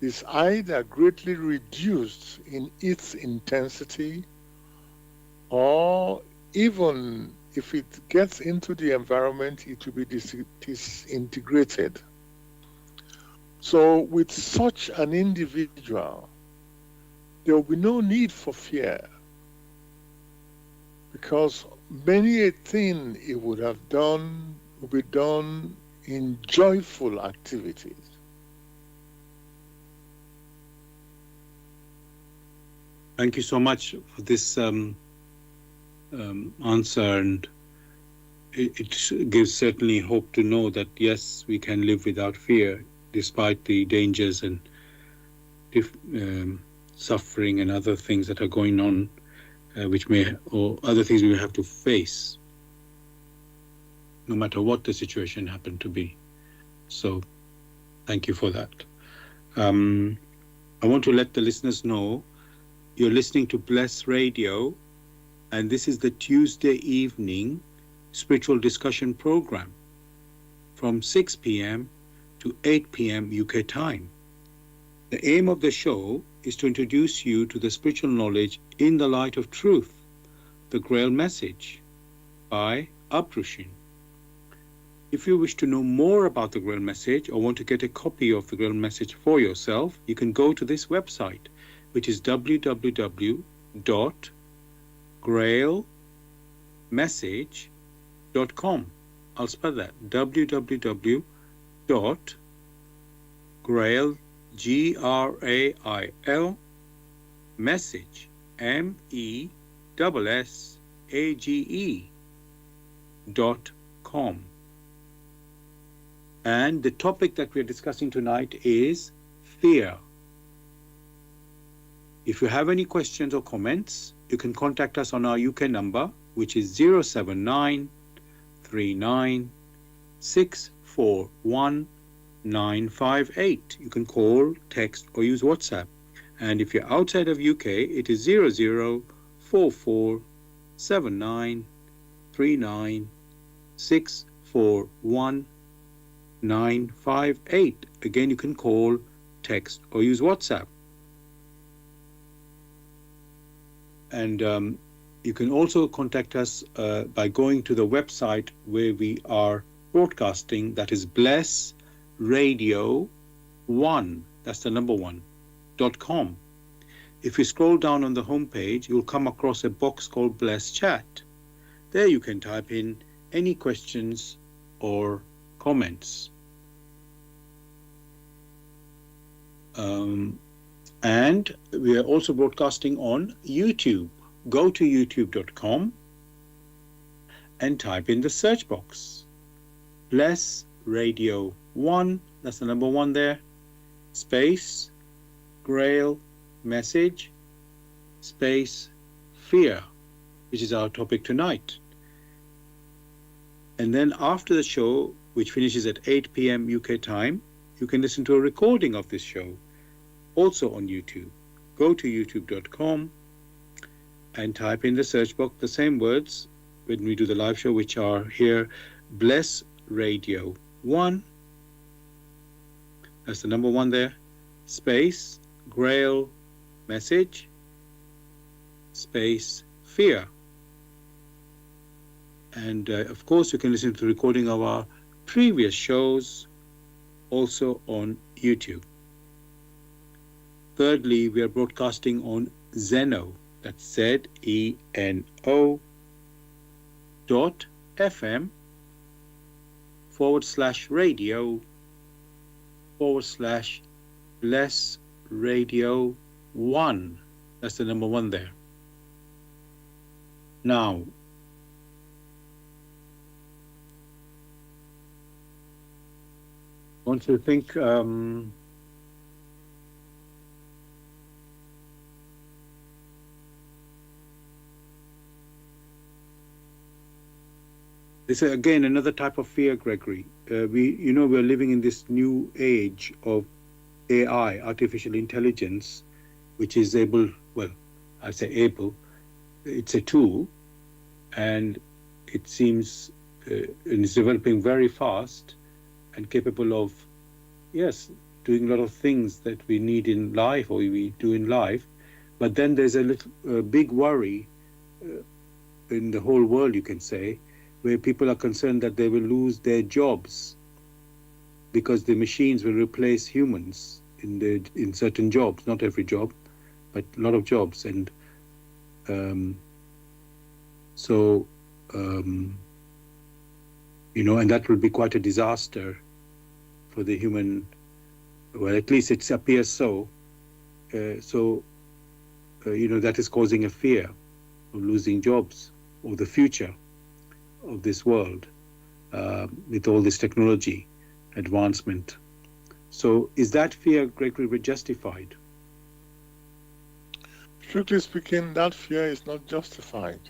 is either greatly reduced in its intensity, or even if it gets into the environment, it will be disintegrated. So with such an individual, there will be no need for fear, because many a thing he would have done will be done in joyful activities. Thank you so much for this answer, and it gives certainly hope to know that yes, we can live without fear despite the dangers and suffering and other things that are going on, or other things we have to face, no matter what the situation happened to be. So, thank you for that. I want to let the listeners know you're listening to Bless Radio, and this is the Tuesday evening spiritual discussion program from 6 p.m. to 8 p.m. UK time. The aim of the show is to introduce you to the spiritual knowledge in the light of truth, the Grail message by Abrushin. If you wish to know more about the Grail message or want to get a copy of the Grail message for yourself, you can go to this website, which is www.grailmessage.com. I'll spell that, www.grail, Grail, message, MESSAGE.com. And the topic that we're discussing tonight is fear. If you have any questions or comments, you can contact us on our UK number, which is 079 39 641 958. You can call, text, or use WhatsApp. And if you're outside of UK, it is 0044 79 39 641 958. Again, you can call, text, or use WhatsApp. And you can also contact us by going to the website where we are broadcasting, that is Bless Radio 1, that's the number 1, bless.com. If you scroll down on the homepage, you'll come across a box called Bless Chat. There you can type in any questions or comments. And we are also broadcasting on YouTube. Go to youtube.com and type in the search box. Bless Radio 1, that's the number 1 there, space, Grail, message, space, fear, which is our topic tonight. And then after the show, which finishes at 8 p.m. UK time, you can listen to a recording of this show, also on YouTube. Go to youtube.com and type in the search box the same words when we do the live show, which are here, Bless Radio 1, that's the number 1 there, space, Grail, message, space, fear. And of course, you can listen to the recording of our previous shows also on YouTube. Thirdly, we are broadcasting on Zeno, that's ZENO.fm/radio/bless radio 1. That's the number 1 there. Now, want to think this is again another type of fear, Gregory. We're living in this new age of AI, artificial intelligence, which is able, well, I say able, it's a tool, and it seems it's developing very fast and capable of, yes, doing a lot of things that we need in life or we do in life. But then there's a big worry in the whole world, you can say, where people are concerned that they will lose their jobs because the machines will replace humans in certain jobs, not every job, but a lot of jobs. And and that will be quite a disaster for the human, well, at least it appears so. That is causing a fear of losing jobs or the future of this world with all this technology advancement. So is that fear, Gregory, justified? Strictly speaking, that fear is not justified.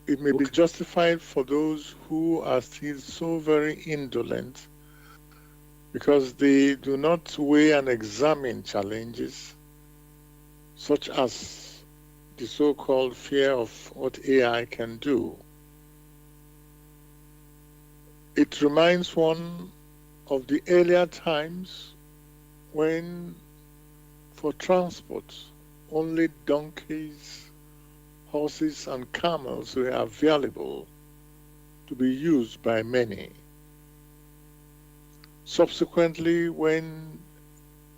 It may be justified for those who are still so very indolent because they do not weigh and examine challenges such as the so-called fear of what AI can do. It reminds one of the earlier times when, for transport, only donkeys, horses, and camels were available to be used by many. Subsequently, when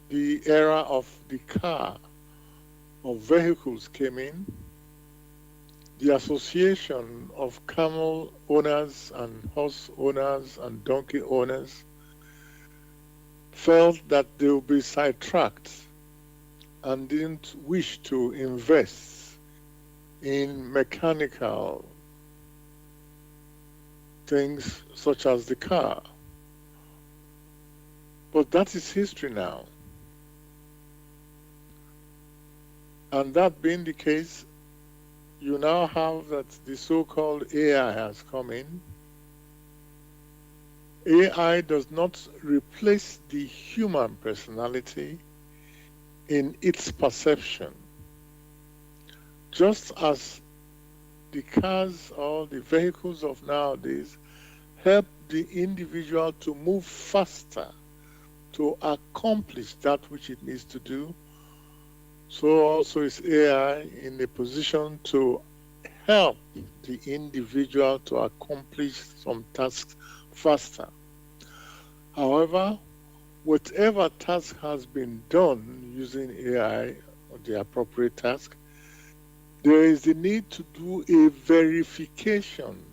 the era of the car, of vehicles came in, the association of camel owners and horse owners and donkey owners felt that they would be sidetracked and didn't wish to invest in mechanical things such as the car. But that is history now. And that being the case, you now have that the so-called AI has come in. AI does not replace the human personality in its perception. Just as the cars or the vehicles of nowadays help the individual to move faster to accomplish that which it needs to do, so also is AI in a position to help the individual to accomplish some tasks faster. However, whatever task has been done using AI, or the appropriate task, there is a need to do a verification,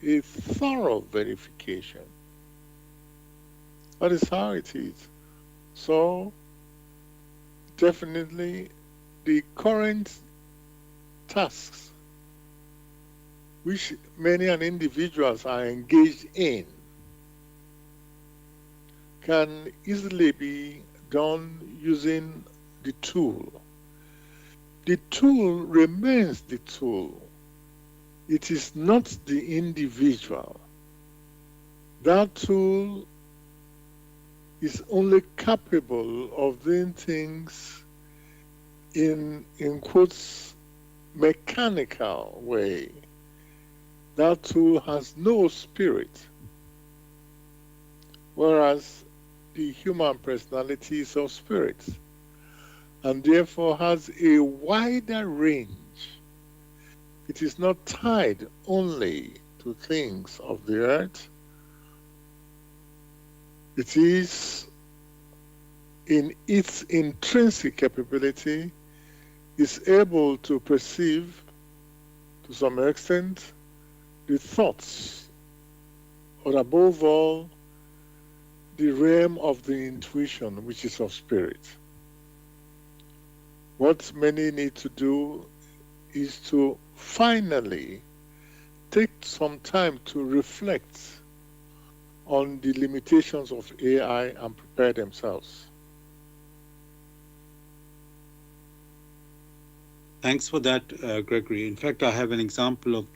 a thorough verification. That is how it is. So, definitely, the current tasks which many and individuals are engaged in can easily be done using the tool. The tool remains the tool. It is not the individual. That tool is only capable of doing things in quotes, mechanical way. That tool has no spirit, whereas the human personality is of spirit, and therefore has a wider range. It is not tied only to things of the earth. It is, in its intrinsic capability, is able to perceive, to some extent, the thoughts, or above all, the realm of the intuition, which is of spirit. What many need to do is to finally take some time to reflect on the limitations of AI and prepare themselves. Thanks for that, Gregory. In fact, I have an example of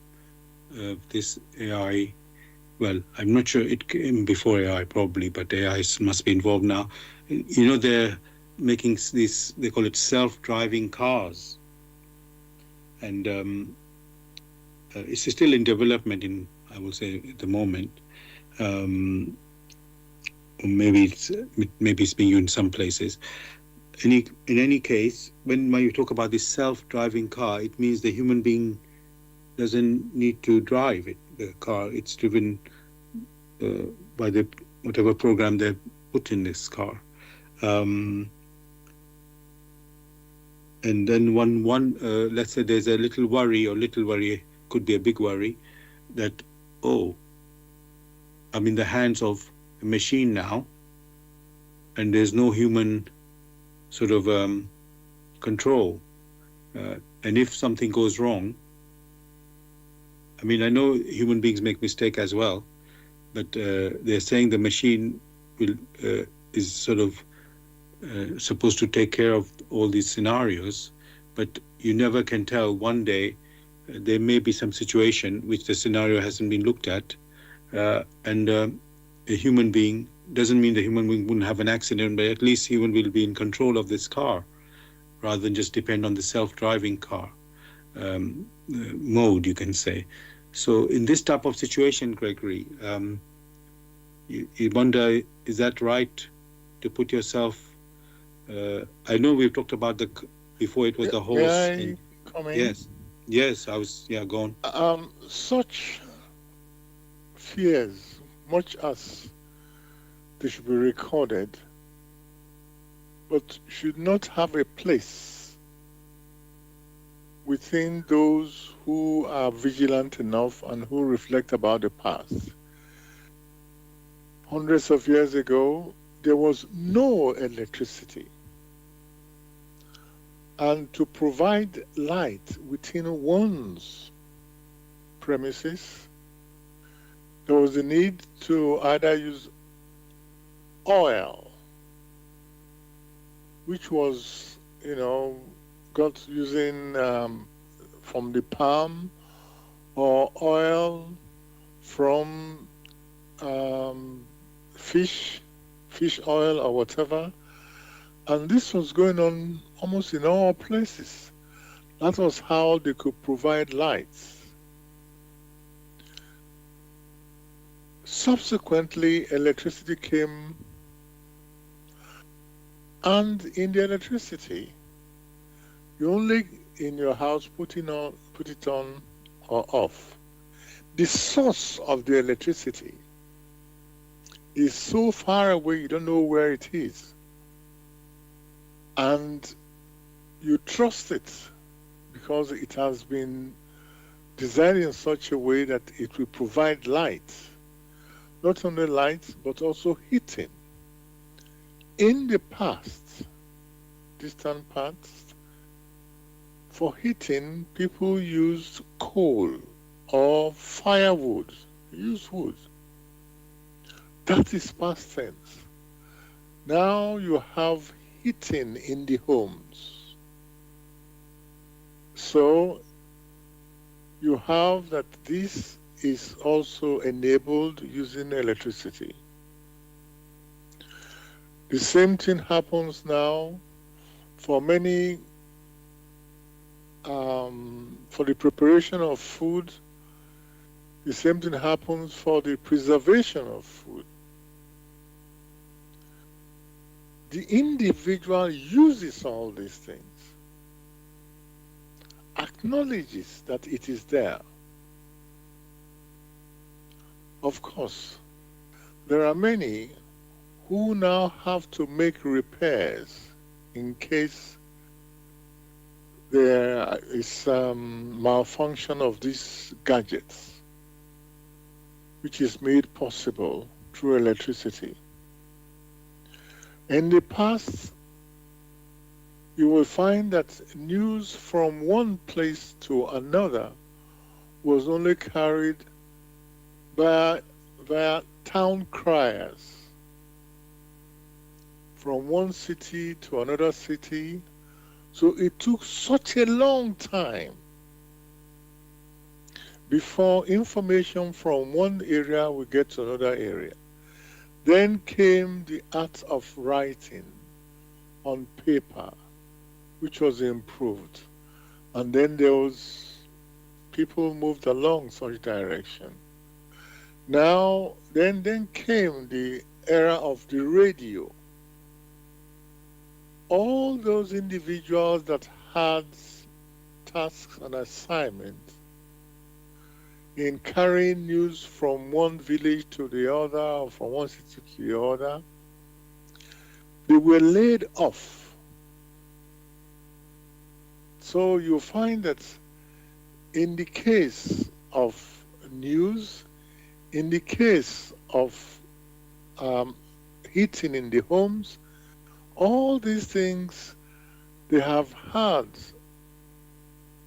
this AI. Well, I'm not sure it came before AI probably, but AI must be involved now. You know, they're making these, they call it self-driving cars. And it's still in development in, I will say, at the moment. Maybe it's being used in some places. In any case, when you talk about this self-driving car, it means the human being doesn't need to drive it. The car, it's driven by the whatever program they put in this car. And then let's say there's a little worry could be a big worry that, oh, I'm in the hands of a machine now, and there's no human sort of control. And if something goes wrong, I mean, I know human beings make mistakes as well, but they're saying the machine is sort of supposed to take care of all these scenarios, but you never can tell. One day there may be some situation which the scenario hasn't been looked at, and a human being doesn't mean the human being wouldn't have an accident, but at least he will be in control of this car rather than just depend on the self-driving car mode, you can say. So in this type of situation, Gregory, you wonder, is that right to put yourself? I know we've talked about before it was the horse. May I come in? Yes, go on. Such fears, much as they should be recorded, but should not have a place within those who are vigilant enough and who reflect about the past. Hundreds of years ago, there was no electricity. And to provide light within one's premises, there was a need to either use oil, which was, got using from the palm, or oil from fish oil or whatever. And this was going on almost in all places. That was how they could provide lights. Subsequently, electricity came, and in the electricity, you only in your house put it on or off. The source of the electricity is so far away you don't know where it is. And you trust it because it has been designed in such a way that it will provide light. Not only light, but also heating. In the past, distant past, for heating, people used coal or firewood. They used wood. That is past tense. Now you have heating in the homes. So you have that this is also enabled using electricity. The same thing happens now for many, for the preparation of food. The same thing happens for the preservation of food. The individual uses all these things, acknowledges that it is there. Of course, there are many who now have to make repairs in case there is malfunction of these gadgets, which is made possible through electricity. In the past, you will find that news from one place to another was only carried via town criers from one city to another city. So it took such a long time before information from one area would get to another area. Then came the art of writing on paper, which was improved. And then people moved along such direction. Now, then came the era of the radio. All those individuals that had tasks and assignments in carrying news from one village to the other, or from one city to the other, they were laid off. So you find that in the case of news, in the case of heating in the homes, all these things, they have had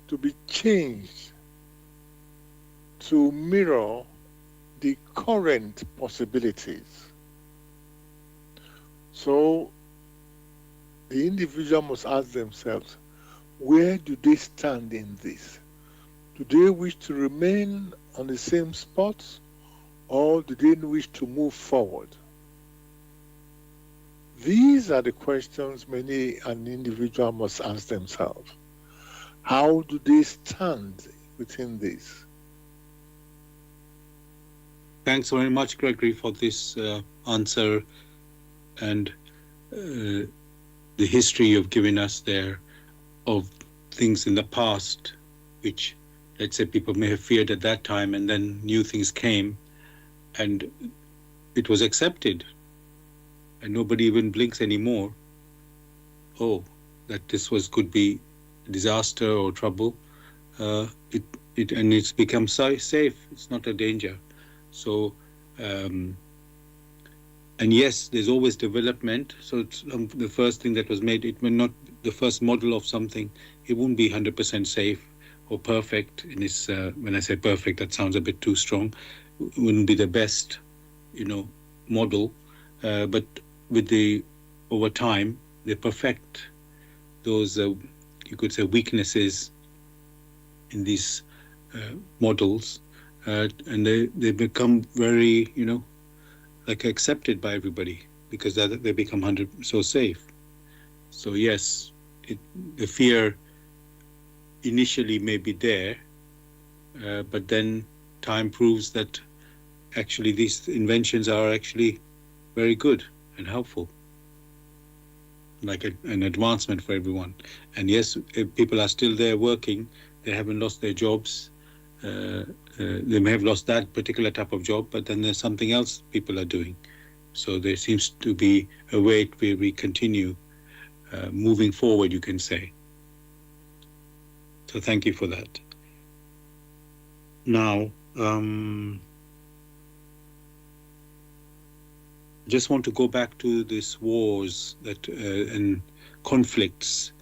to be changed to mirror the current possibilities. So the individual must ask themselves, where do they stand in this? Do they wish to remain on the same spot, or do they wish to move forward? These are the questions an individual must ask themselves. How do they stand within this? Thanks very much, Gregory, for this answer and the history you've given us there of things in the past, which, let's say, people may have feared at that time, and then new things came, and it was accepted, and nobody even blinks anymore. Oh, that this could be disaster or trouble. It's become safe. It's not a danger. So, and yes, there's always development. So it's, the first thing that was made, it may not, the first model of something, it won't be 100% safe or perfect. And it's, when I say perfect, that sounds a bit too strong. It wouldn't be the best, model. But over time, they perfect those, you could say, weaknesses in these models. And they become very, like accepted by everybody because they become so safe. So yes, the fear initially may be there, but then time proves that actually these inventions are actually very good and helpful, like an advancement for everyone. And yes, people are still there working. They haven't lost their jobs. They may have lost that particular type of job, but then there's something else people are doing. So there seems to be a way where we continue moving forward, you can say. So thank you for that. Now, I just want to go back to these wars that and conflicts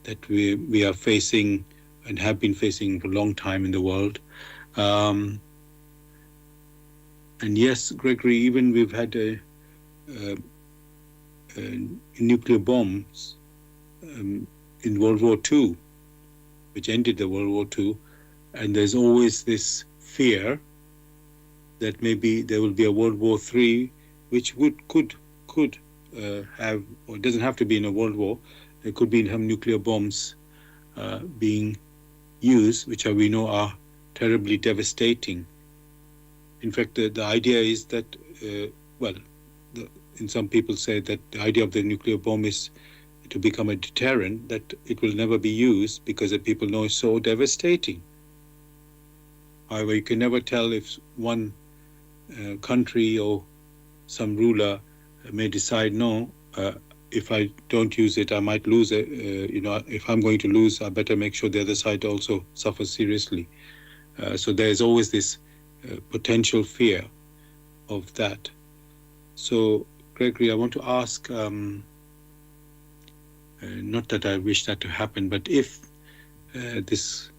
that we are facing and have been facing for a long time in the world. And yes, Gregory, even we've had nuclear bombs in World War II, which ended the World War II, and there's always this fear that maybe there will be a World War III, which could have, or it doesn't have to be in a world war. There could be some nuclear bombs being used, which we know are terribly devastating. In fact, the idea is that, and some people say that the idea of the nuclear bomb is to become a deterrent, that it will never be used because the people know it's so devastating. However, you can never tell if one country or some ruler may decide, no, if I don't use it, I might lose it. If I'm going to lose, I better make sure the other side also suffers seriously. So there's always this potential fear of that. So, Gregory, I want to ask, not that I wish that to happen, but if this,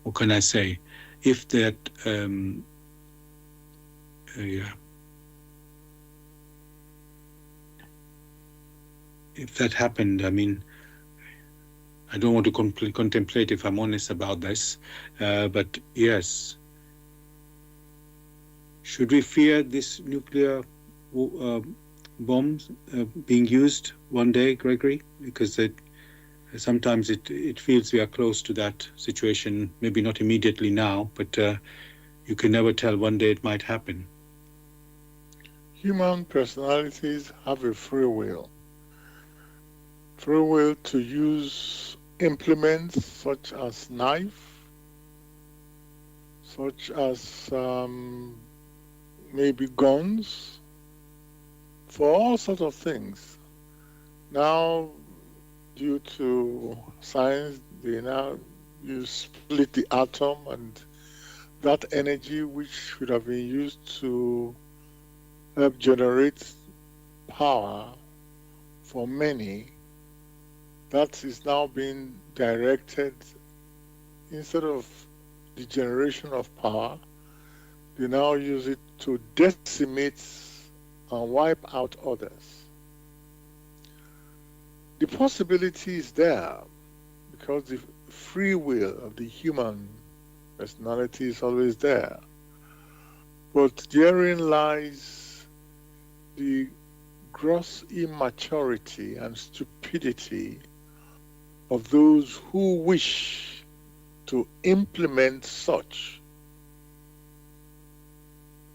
what can I say? If that, if that happened, I mean, I don't want to contemplate, if I'm honest about this, but yes, should we fear this nuclear bombs being used one day, Gregory? Because sometimes it feels we are close to that situation, maybe not immediately now, but you can never tell, one day it might happen. Human personalities have a free will to use implements such as knife, such as maybe guns, for all sorts of things. Now, due to science, they now you split the atom, and that energy which should have been used to help generate power for many, that is now being directed, instead of the generation of power, they now use it to decimate and wipe out others. The possibility is there because the free will of the human personality is always there. But therein lies the gross immaturity and stupidity of those who wish to implement such.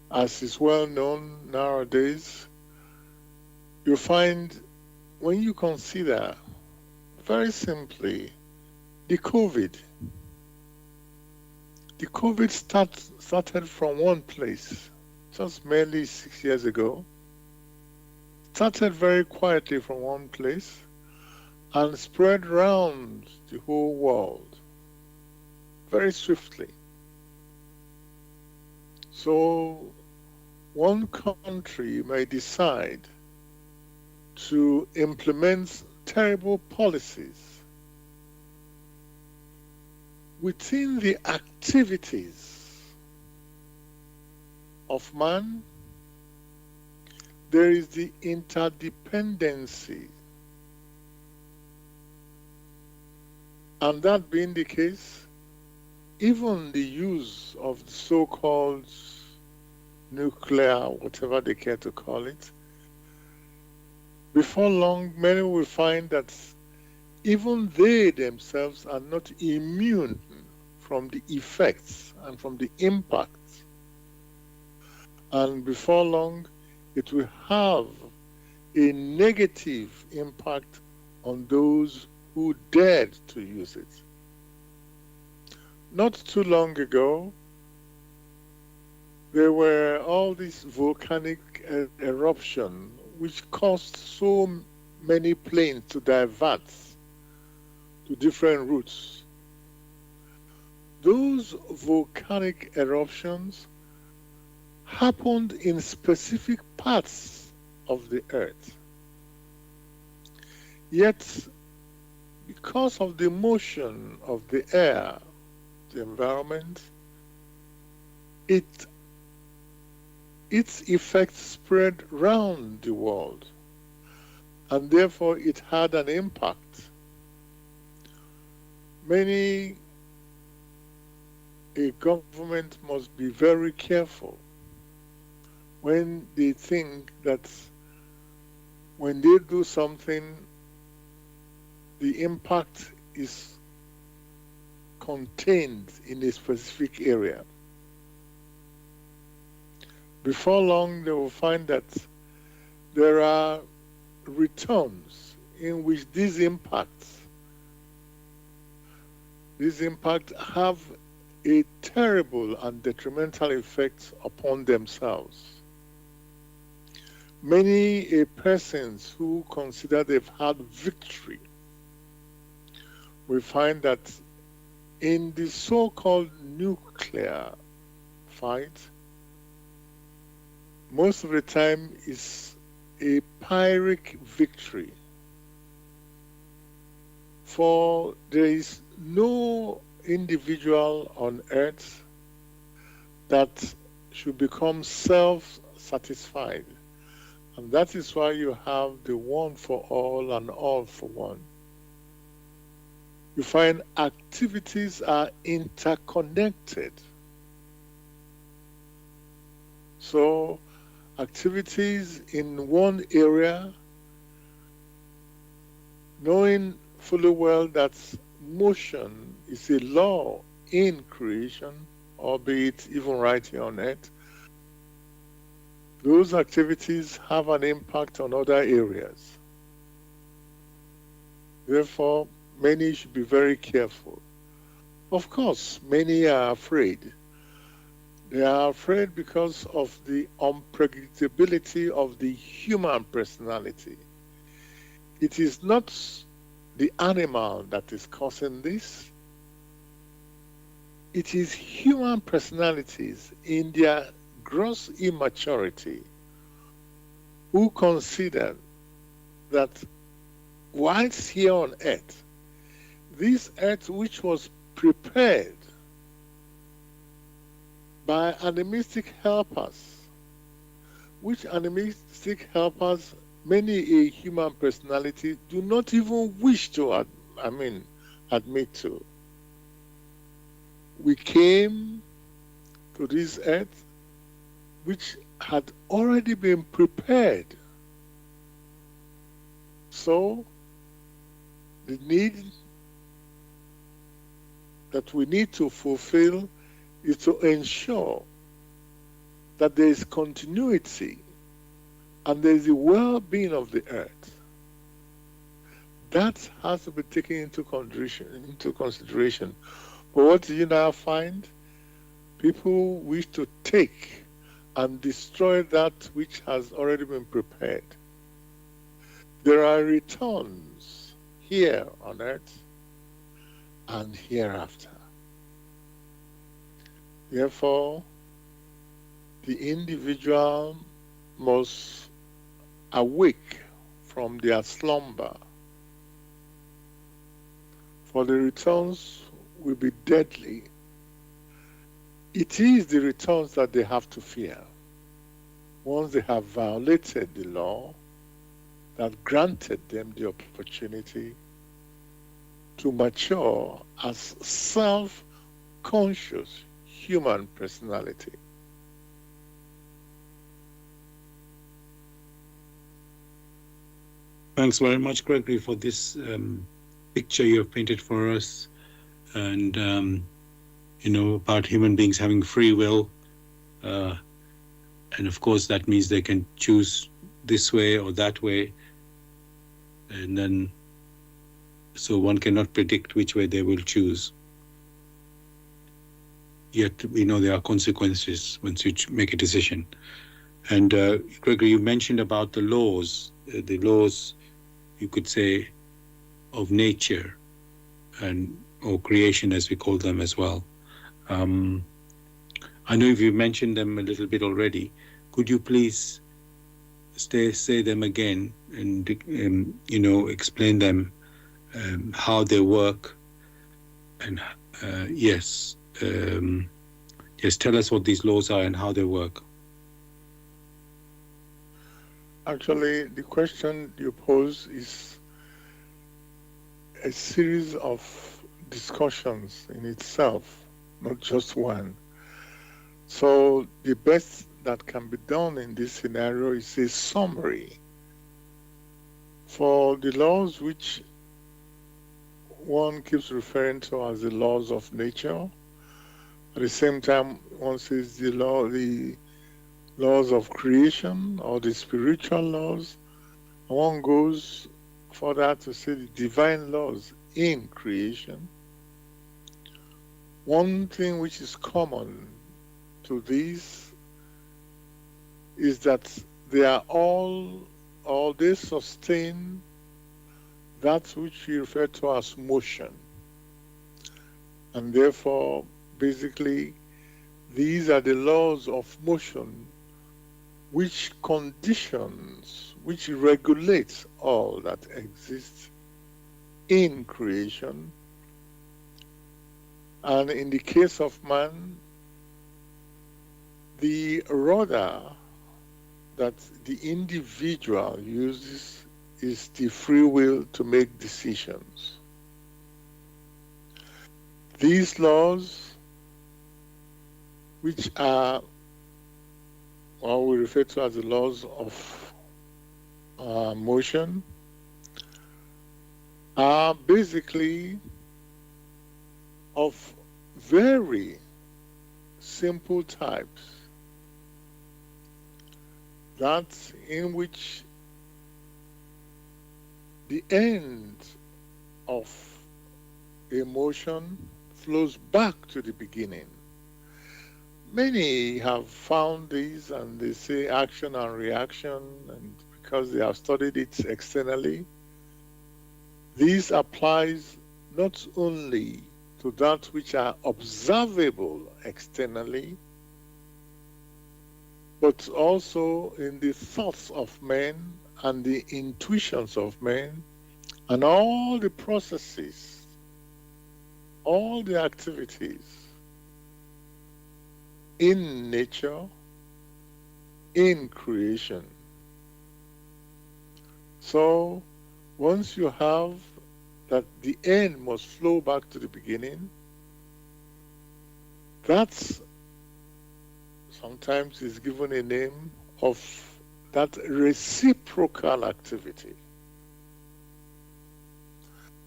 As is well known nowadays, you find, when you consider very simply the COVID started from one place just merely 6 years ago, started very quietly from one place and spread around the whole world very swiftly. So one country may decide to implement terrible policies within the activities of man. There is the interdependency, and that being the case, even the use of the so-called nuclear, whatever they care to call it, before long, many will find that even they themselves are not immune from the effects and from the impacts. And before long, it will have a negative impact on those who dared to use it. Not too long ago, There were all these volcanic eruption which caused so many planes to divert to different routes. Those volcanic eruptions happened in specific parts of the earth. Yet, because of the motion of the air, the environment, its effects spread round the world, and therefore it had an impact. A government must be very careful when they think that when they do something, the impact is contained in a specific area. Before long, they will find that there are returns in which these impacts have a terrible and detrimental effect upon themselves. Many persons who consider they've had victory will find that in the so-called nuclear fight, most of the time is a Pyrrhic victory. For there is no individual on earth that should become self-satisfied. And that is why you have the one for all and all for one. You find activities are interconnected. So activities in one area, knowing fully well that motion is a law in creation, albeit even right here on earth, those activities have an impact on other areas. Therefore, many should be very careful. Of course, many are afraid. They are afraid because of the unpredictability of the human personality. It is not the animal that is causing this. It is human personalities in their gross immaturity who consider that whilst here on earth, this earth which was prepared by animistic helpers, which animistic helpers many a human personality do not even wish to admit to. We came to this earth which had already been prepared. So the need that we need to fulfill is to ensure that there is continuity and there is the well-being of the earth. That has to be taken into consideration. But what do you now find? People wish to take and destroy that which has already been prepared. There are returns here on earth and hereafter. Therefore, the individual must awake from their slumber, for the returns will be deadly. It is the returns that they have to fear. Once they have violated the law that granted them the opportunity to mature as self-conscious human personality. Thanks very much, Gregory, for this picture you have painted for us, and about human beings having free will, and of course that means they can choose this way or that way, and then so one cannot predict which way they will choose. yet we know there are consequences once you make a decision. And Gregory, you mentioned about the laws, you could say, of nature and or creation, as we call them as well. Um, I know if you mentioned them a little bit already. Could you please say them again and explain them, how they work, and yes, yes, tell us what these laws are and how they work. Actually, the question you pose is a series of discussions in itself, not just one. So the best that can be done in this scenario is a summary. For the laws which one keeps referring to as the laws of nature, at the same time one says the laws of creation or the spiritual laws, and one goes further to say the divine laws in creation. One thing which is common to these is that they are all, or they sustain that which we refer to as motion. And therefore, basically, these are the laws of motion which conditions, which regulates all that exists in creation. And in the case of man, the rudder that the individual uses is the free will to make decisions. These laws, which are what we refer to as the laws of motion, are basically of very simple types, that in which the end of a motion flows back to the beginning. Many have found this and they say action and reaction, and because they have studied it externally, this applies not only to that which are observable externally, but also in the thoughts of men and the intuitions of men, and all the processes, all the activities in nature, in creation. So once you have that the end must flow back to the beginning, that's sometimes is given a name of that reciprocal activity.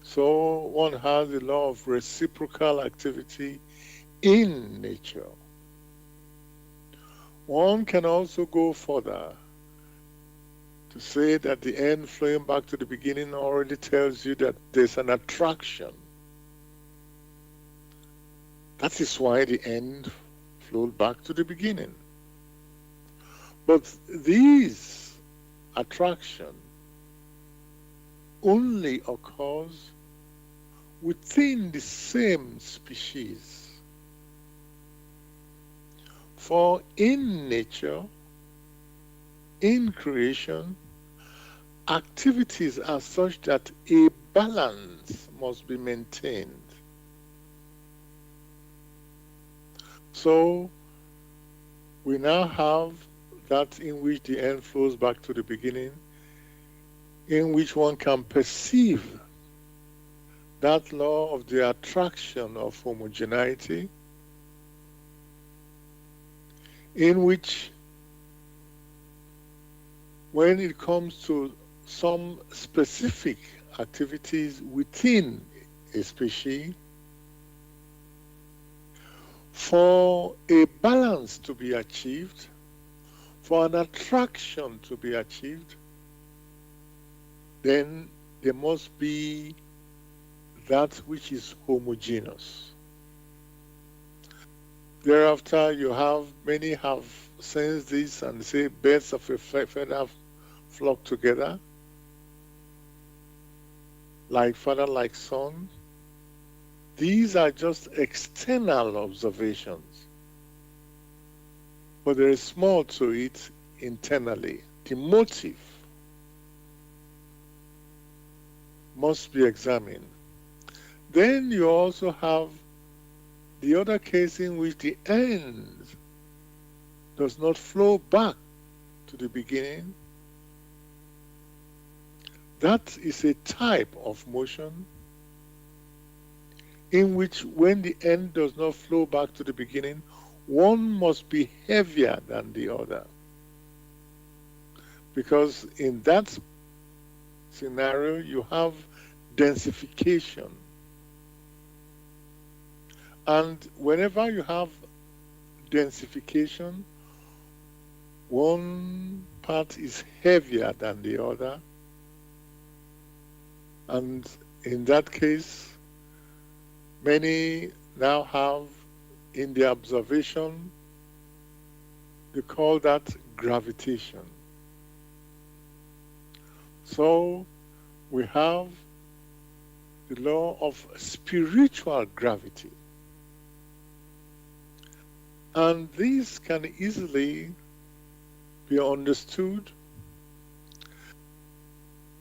So one has the law of reciprocal activity in nature. One can also go further to say that the end flowing back to the beginning already tells you that there's an attraction. That is why the end flowed back to the beginning. But this attraction only occurs within the same species. For in nature, in creation, activities are such that a balance must be maintained. So we now have that in which the end flows back to the beginning, in which one can perceive that law of the attraction of homogeneity, in which when it comes to some specific activities within a species, for a balance to be achieved, for an attraction to be achieved, then there must be that which is homogeneous. Thereafter, many have sensed this and say birds of a feather flock together, like father, like son. These are just external observations, but there is more to it internally. The motive must be examined. Then you also have the other case in which the end does not flow back to the beginning. That is a type of motion in which, when the end does not flow back to the beginning, one must be heavier than the other. Because in that scenario, you have densification. And whenever you have densification, one part is heavier than the other. And in that case, many now have in their observation, they call that gravitation. So we have the law of spiritual gravity. And these can easily be understood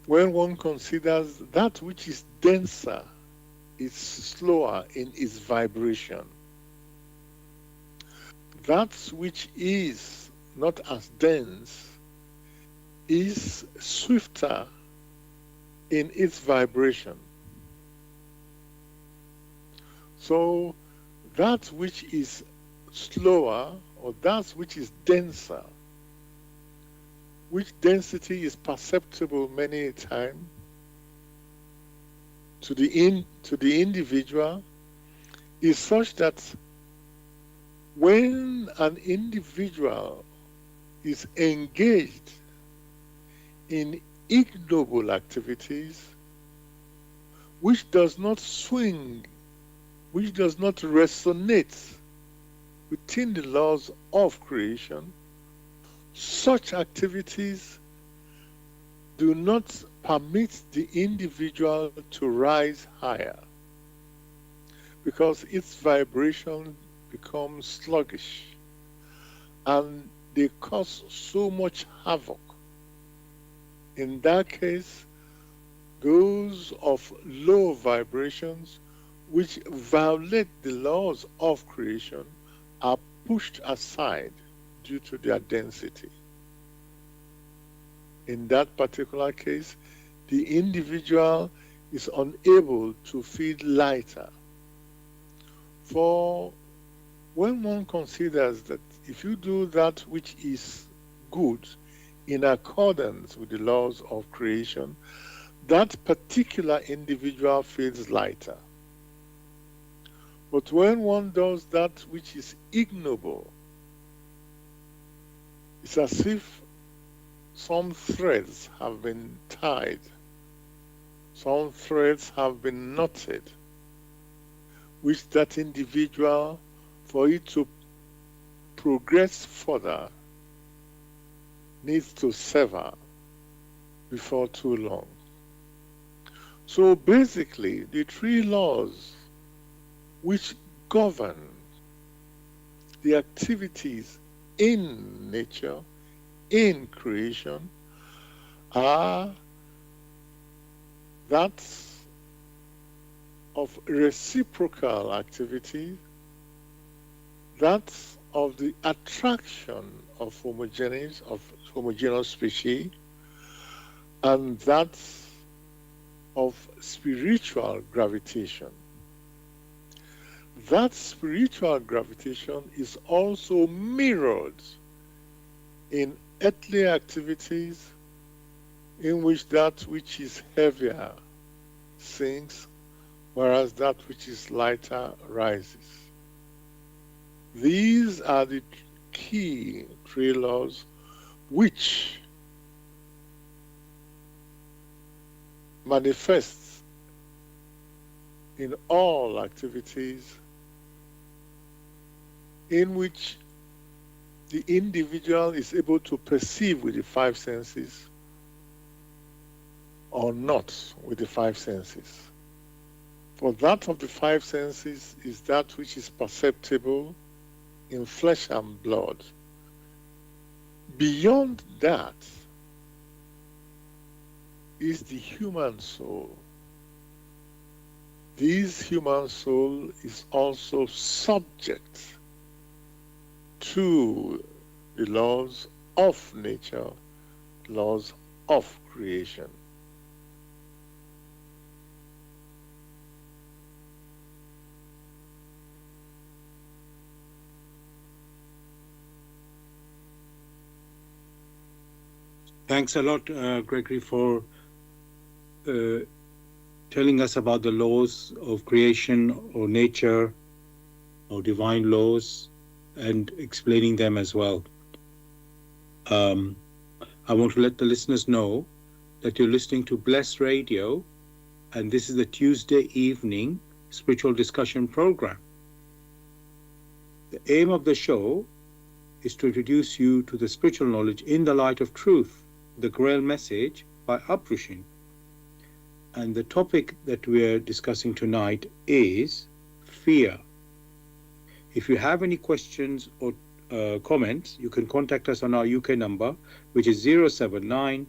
when one considers that which is denser is slower in its vibration. That which is not as dense is swifter in its vibration. So that which is slower, or that which is denser, which density is perceptible many a time to the individual, is such that when an individual is engaged in ignoble activities, which does not swing, which does not resonate within the laws of creation, such activities do not permit the individual to rise higher, because its vibration becomes sluggish and they cause so much havoc. In that case, those of low vibrations which violate the laws of creation are pushed aside due to their density. In that particular case, the individual is unable to feel lighter. For when one considers that if you do that which is good in accordance with the laws of creation, that particular individual feels lighter. But when one does that which is ignoble, it's as if some threads have been tied, some threads have been knotted, which that individual, for it to progress further, needs to sever before too long. So basically, the three laws which govern the activities in nature, in creation, are that of reciprocal activity, that of the attraction of homogeneous species, and that of spiritual gravitation. That spiritual gravitation is also mirrored in earthly activities, in which that which is heavier sinks, whereas that which is lighter rises. These are the key three laws which manifest in all activities in which the individual is able to perceive with the five senses or not with the five senses. For that of the five senses is that which is perceptible in flesh and blood. Beyond that is the human soul. This human soul is also subject to the laws of nature, laws of creation. Thanks a lot, Gregory, for telling us about the laws of creation or nature or divine laws and explaining them as well. I want to let the listeners know that you're listening to Bless Radio, and this is the Tuesday evening spiritual discussion program. The aim of the show is to introduce you to the spiritual knowledge in the light of truth, the Grail message by Uprushin. And the topic that we're discussing tonight is fear. If you have any questions or comments, you can contact us on our UK number, which is 079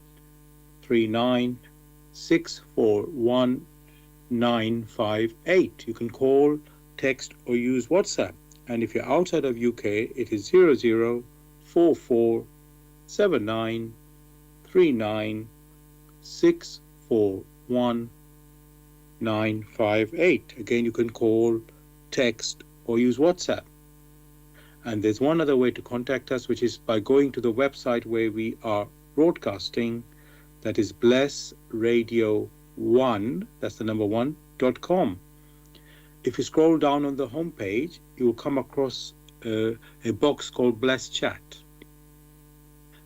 39 641 958. You can call, text, or use WhatsApp. And if you're outside of UK, it is 0044 79 39 641 958. Again, you can call, text, or use WhatsApp. And there's one other way to contact us, which is by going to the website where we are broadcasting. That is blessradio1, that's the number 1.com. If you scroll down on the homepage, you will come across a box called Bless Chat.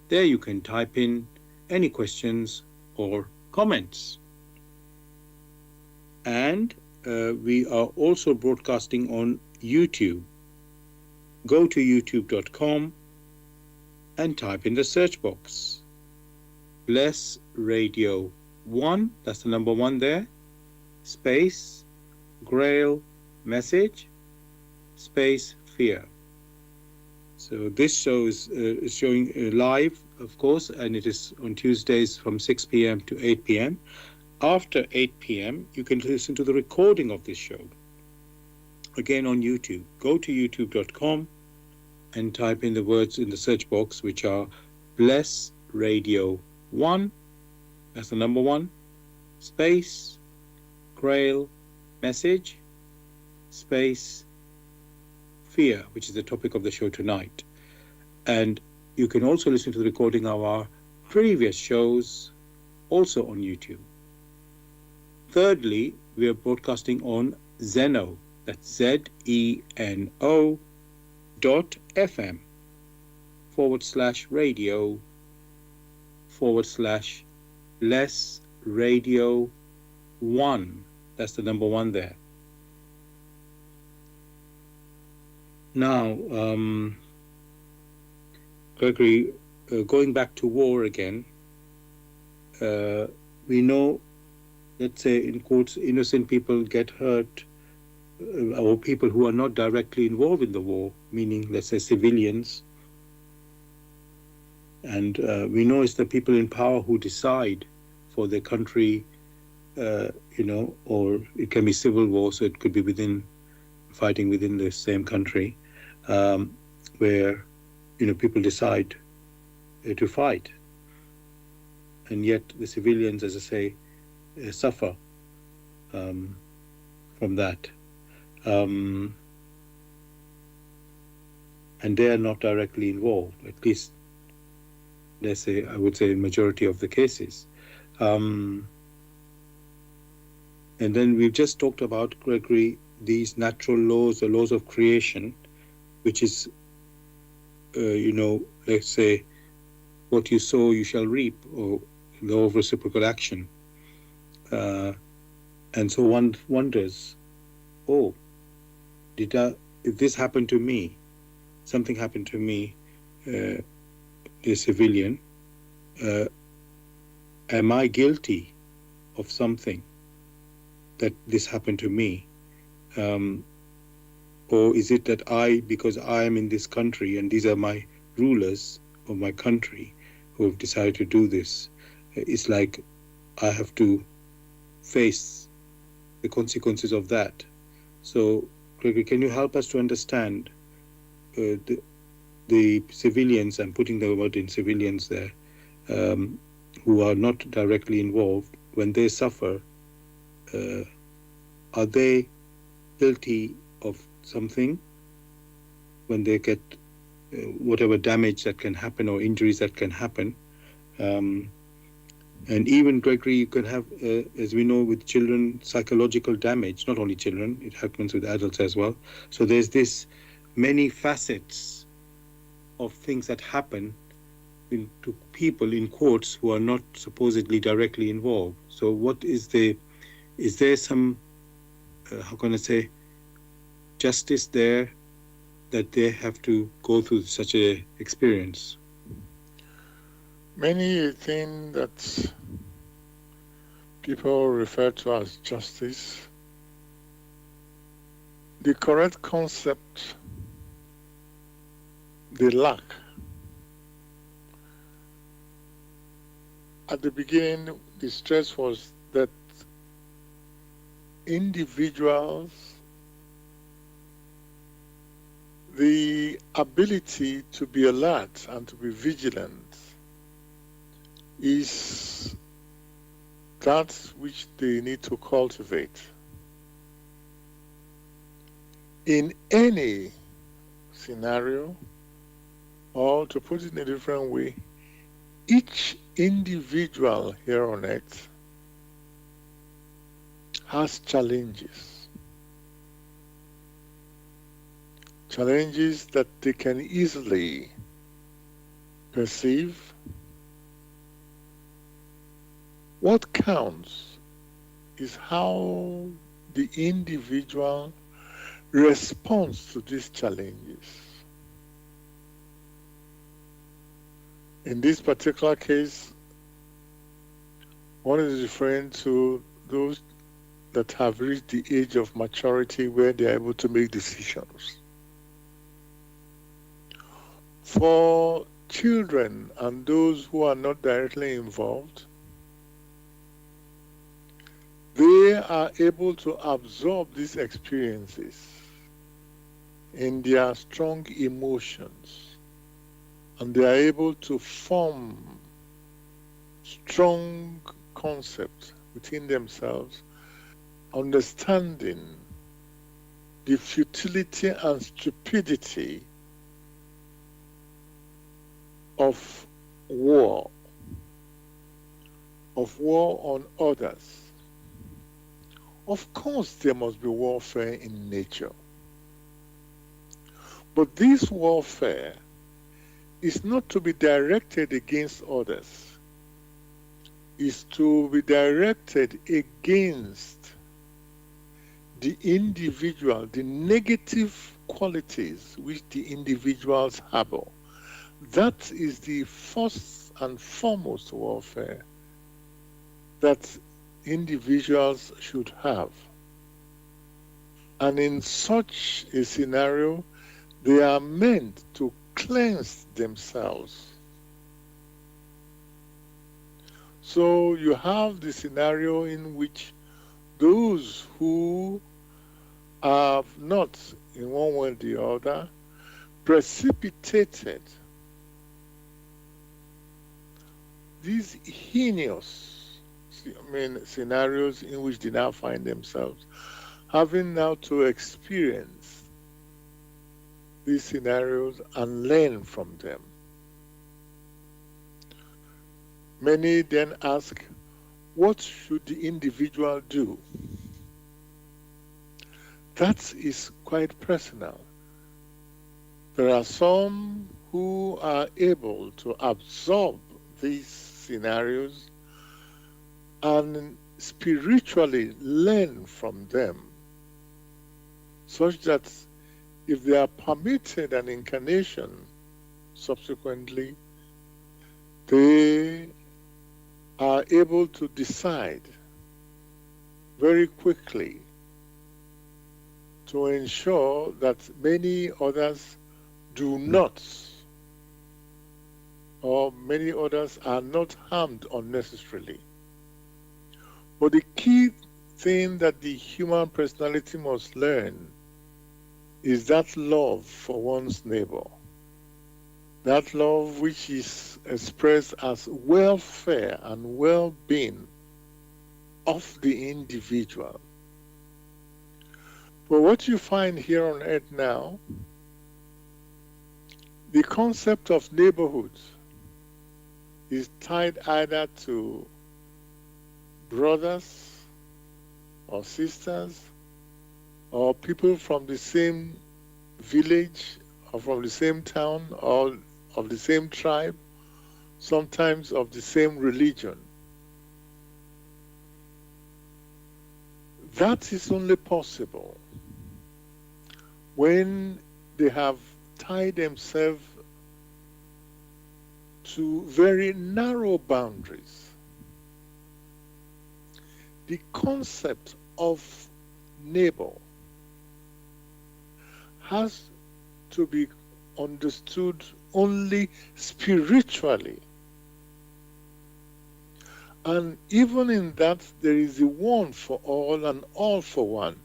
There you can type in any questions or comments. And we are also broadcasting on YouTube. Go to youtube.com and type in the search box Bless Radio 1, that's the number 1 there, space Grail message, space fear. So this show is showing live, of course, and it is on Tuesdays from 6 p.m. to 8 p.m. After 8 p.m., you can listen to the recording of this show. Again on YouTube. Go to youtube.com and type in the words in the search box, which are Bless Radio 1, that's the number 1, space Grail message, space fear, which is the topic of the show tonight. And you can also listen to the recording of our previous shows also on YouTube. Thirdly, we are broadcasting on Zeno, that's ZENO.FM /radio/less radio 1. That's the number 1 there. Now, Gregory, going back to war again, we know, let's say in quotes, innocent people get hurt, or people who are not directly involved in the war, meaning, let's say, civilians. And we know it's the people in power who decide for their country, or it can be civil war, so it could be fighting within the same country, where, people decide to fight. And yet the civilians, as I say, suffer from that. And they are not directly involved, at least, let's say, I would say, majority of the cases. And then we've just talked about, Gregory, these natural laws, the laws of creation, which is, let's say, what you sow, you shall reap, or law of reciprocal action. And so one wonders, if this happened to me, something happened to me, a civilian, am I guilty of something that this happened to me? Or is it that because I am in this country and these are my rulers of my country who have decided to do this, it's like I have to face the consequences of that. So, Gregory, can you help us to understand the civilians, I'm putting the word in civilians there, who are not directly involved, when they suffer, are they guilty of something when they get whatever damage that can happen or injuries that can happen? And even, Gregory, you can have, as we know, with children, psychological damage. Not only children, it happens with adults as well. So there's this many facets of things that happen to people in courts who are not supposedly directly involved. So is there some, how can I say, justice there that they have to go through such a experience? Many things that people refer to as justice, the correct concept they lack. At the beginning, the stress was that individuals, the ability to be alert and to be vigilant is that which they need to cultivate. In any scenario, or to put it in a different way, each individual here on earth has challenges. Challenges that they can easily perceive. What counts is how the individual responds to these challenges. In this particular case, one is referring to those that have reached the age of maturity where they are able to make decisions. For children and those who are not directly involved, they are able to absorb these experiences in their strong emotions, and they are able to form strong concepts within themselves, understanding the futility and stupidity of war on others. Of course, there must be warfare in nature. But this warfare is not to be directed against others. It's to be directed against the individual, the negative qualities which the individuals harbor. That is the first and foremost warfare that individuals should have. And in such a scenario, they are meant to cleanse themselves. So you have the scenario in which those who have not, in one way or the other, precipitated these heinous scenarios in which they now find themselves, having now to experience these scenarios and learn from them. Many then ask, what should the individual do? That is quite personal. There are some who are able to absorb these scenarios and spiritually learn from them, such that if they are permitted an incarnation subsequently, they are able to decide very quickly to ensure that many others do not, or many others are not harmed unnecessarily. But the key thing that the human personality must learn is that love for one's neighbor. That love which is expressed as welfare and well-being of the individual. But what you find here on earth now, the concept of neighborhood is tied either to brothers or sisters or people from the same village or from the same town or of the same tribe, sometimes of the same religion. That is only possible when they have tied themselves to very narrow boundaries. The concept of neighbor has to be understood only spiritually. And even in that, there is a one for all and all for one.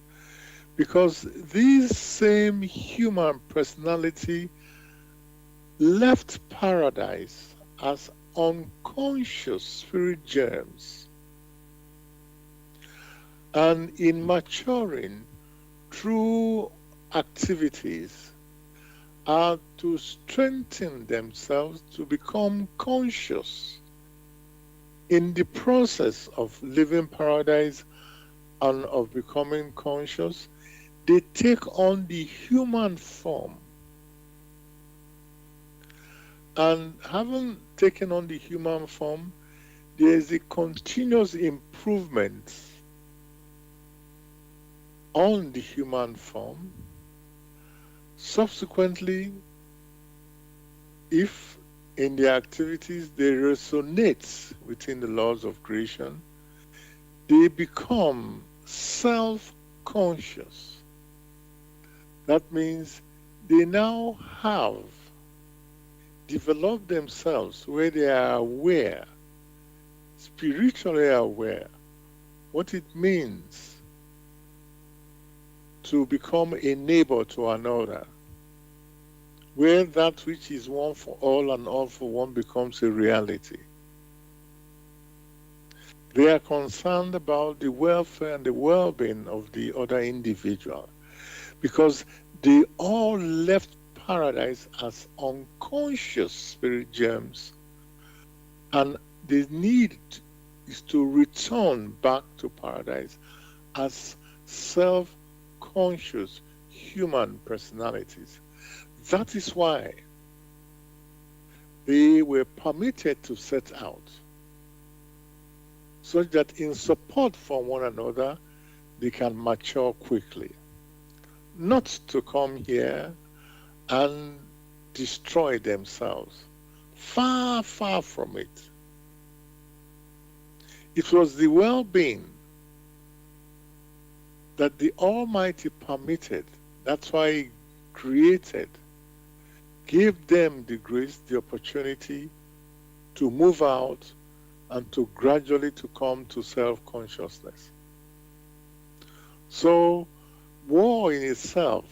Because this same human personality left paradise as unconscious spirit germs. And in maturing through activities are to strengthen themselves to become conscious. In the process of living paradise and of becoming conscious, they take on the human form. And having taken on the human form, there is a continuous improvement on the human form. Subsequently, if in their activities they resonate within the laws of creation, they become self-conscious. That means they now have developed themselves where they are aware, spiritually aware, what it means to become a neighbor to another, where that which is one for all and all for one becomes a reality. They are concerned about the welfare and the well-being of the other individual, because they all left paradise as unconscious spirit germs, and the need is to return back to paradise as self-conscious human personalities. That is why they were permitted to set out, such that in support for one another, they can mature quickly. Not to come here and destroy themselves. Far, far from it. It was the well-being that the Almighty permitted. That's why He created, gave them the grace, the opportunity to move out and to gradually to come to self-consciousness. So, war in itself,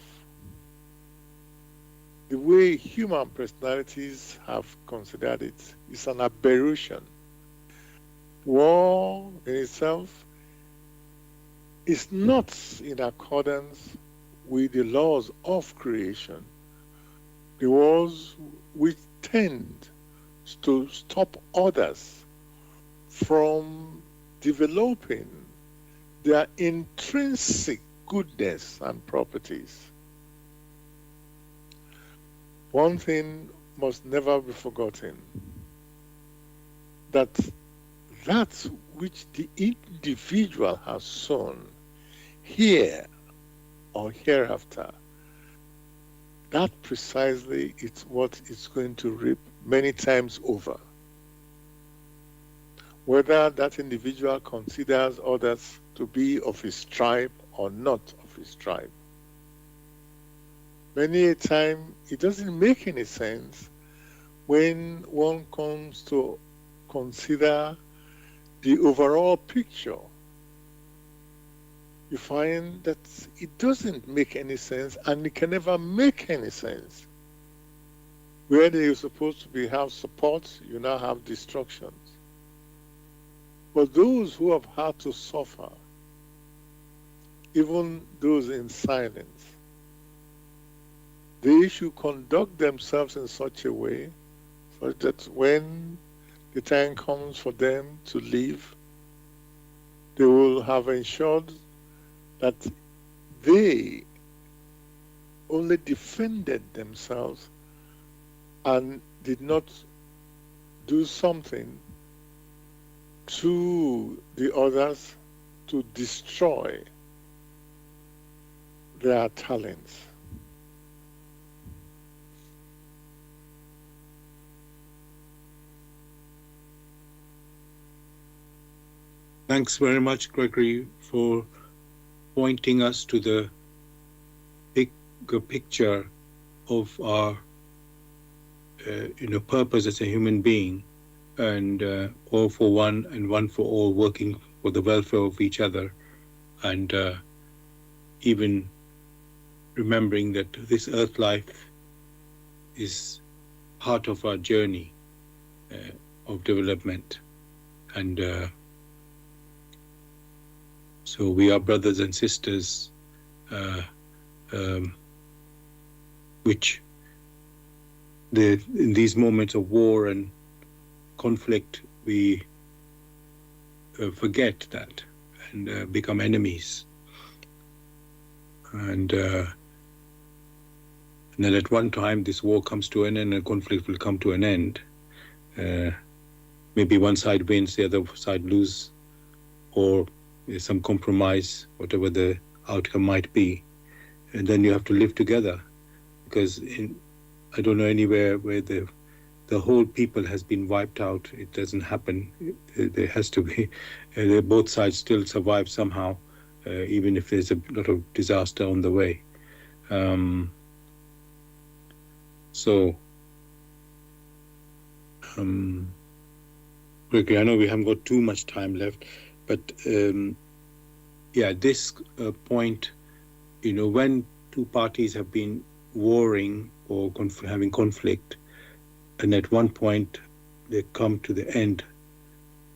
the way human personalities have considered it, is an aberration. War in itself is not in accordance with the laws of creation, the wars which tend to stop others from developing their intrinsic goodness and properties. One thing must never be forgotten, that which the individual has sown here or hereafter that precisely is what it's going to reap many times over. Whether that individual considers others to be of his tribe or not of his tribe. Many a time, it doesn't make any sense when one comes to consider the overall picture. You find that it doesn't make any sense and it can never make any sense. Where you're supposed to have support, you now have destructions. But those who have had to suffer, even those in silence, they should conduct themselves in such a way so that when the time comes for them to leave, they will have ensured that they only defended themselves and did not do something to the others to destroy their talents. Thanks very much, Gregory, for pointing us to the bigger picture of our purpose as a human being, and all for one and one for all, working for the welfare of each other, and even remembering that this earth life is part of our journey of development. And so we are brothers and sisters, which in these moments of war and conflict, we forget that and become enemies. And then at one time this war comes to an end and conflict will come to an end. Maybe one side wins, the other side loses, or there's some compromise, whatever the outcome might be. And then you have to live together, because I don't know anywhere where the whole people has been wiped out. It doesn't happen. There has to be, both sides still survive somehow, even if there's a lot of disaster on the way. Gregory, I know we haven't got too much time left, but this point, when two parties have been warring or having conflict, and at one point they come to the end,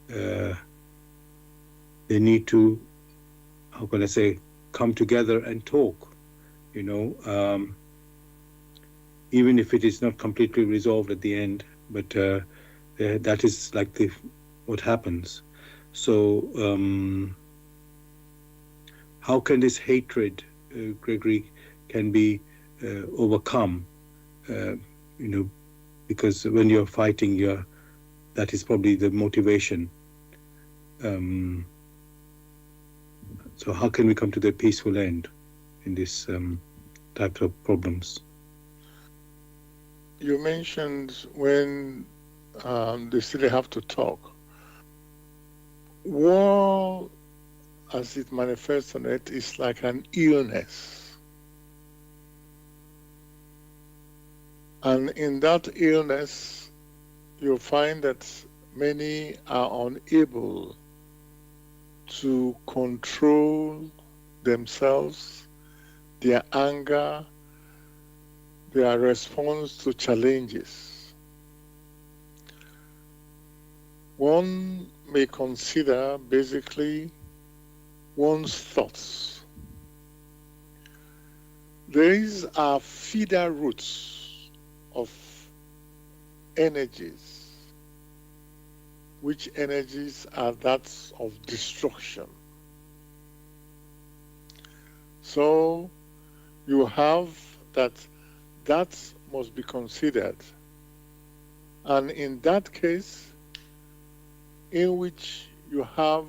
they need to, how can I say, come together and talk, even if it is not completely resolved at the end, but that is like what happens. So how can this hatred, Gregory, can be overcome? Because when you're fighting, that is probably the motivation. So how can we come to the peaceful end in this type of problems? You mentioned when they still have to talk. War, as it manifests on it, is like an illness. And in that illness, you'll find that many are unable to control themselves, their anger, their response to challenges. One may consider basically one's thoughts. These are feeder roots of energies, which energies are that of destruction. So you have that must be considered. And in that case, in which you have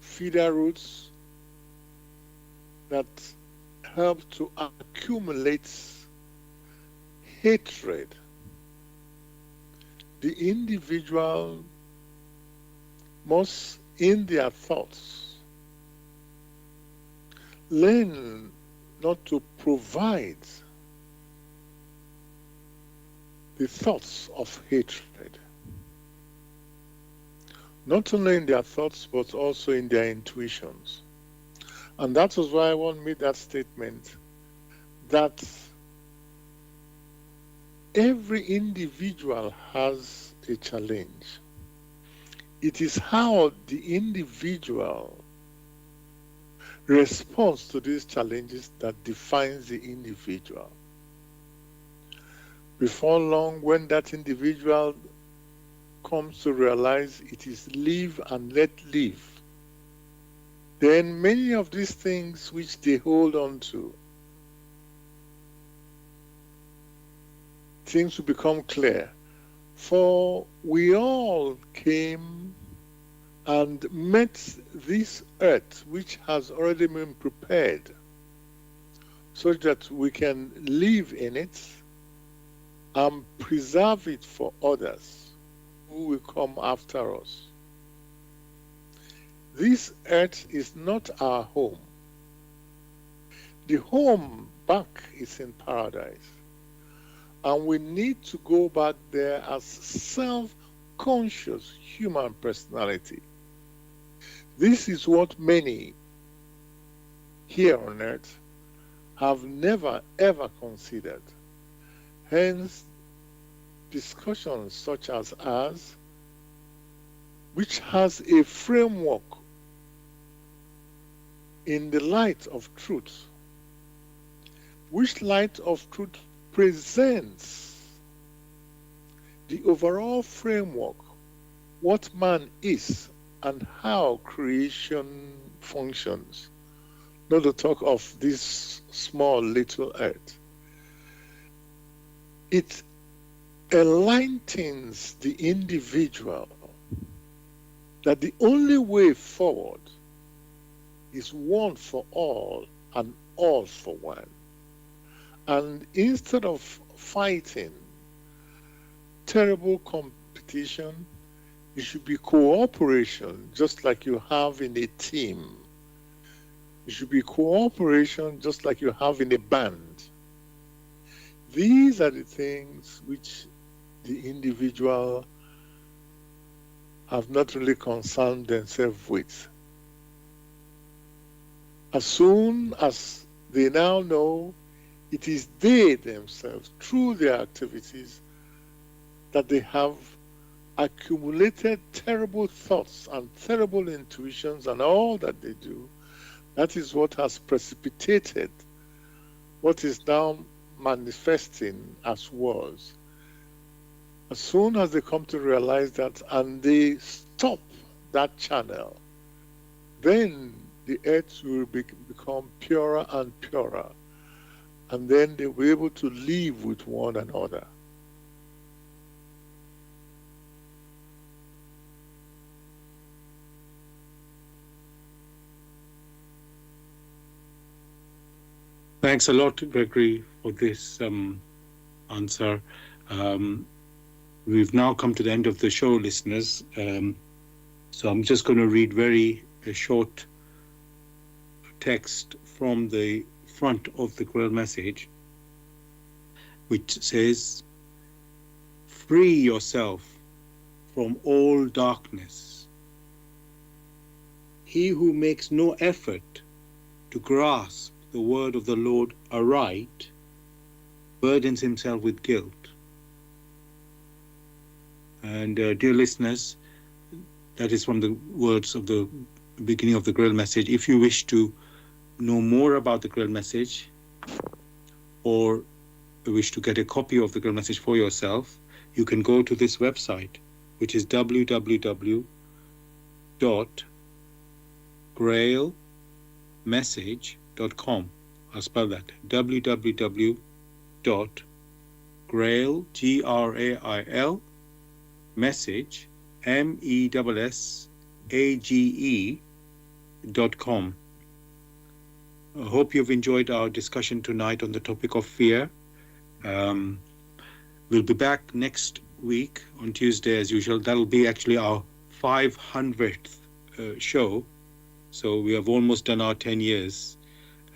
feeder roots that help to accumulate hatred, the individual must, in their thoughts, learn not to provide the thoughts of hatred, not only in their thoughts, but also in their intuitions. And that was why I want to make that statement that every individual has a challenge. It is how the individual responds to these challenges that defines the individual. Before long, when that individual comes to realize it is live and let live, then many of these things which they hold on to, things will become clear. For we all came and met this earth which has already been prepared so that we can live in it and preserve it for others who will come after us. This earth is not our home. The home back is in paradise. And we need to go back there as self-conscious human personality. This is what many here on earth have never ever considered. Hence, discussions such as ours, which has a framework in the light of truth, which light of truth presents the overall framework, what man is and how creation functions, not to talk of this small little earth. It enlightens the individual that the only way forward is one for all and all for one. And instead of fighting terrible competition, it should be cooperation, just like you have in a team. It should be cooperation, just like you have in a band. These are the things which the individual have not really concerned themselves with. As soon as they now know it is they themselves, through their activities, that they have accumulated terrible thoughts and terrible intuitions and all that they do, that is what has precipitated what is now manifesting as wars. As soon as they come to realize that and they stop that channel, then the earth will become purer and purer, and then they will be able to live with one another. Thanks a lot, Gregory, for this answer. We've now come to the end of the show, listeners. So I'm just going to read a short text from the front of the Grail message, which says, "Free yourself from all darkness. He who makes no effort to grasp the word of the Lord aright burdens himself with guilt." And dear listeners, that is from the words of the beginning of the Grail message. If you wish to know more about the Grail message, or wish to get a copy of the Grail message for yourself, you can go to this website, which is www.grailmessage.com. I'll spell that, www.grail, Grail, message, message.com. I hope you've enjoyed our discussion tonight on the topic of fear. We'll be back next week on Tuesday as usual. That'll be actually our 500th show. So we have almost done our 10 years.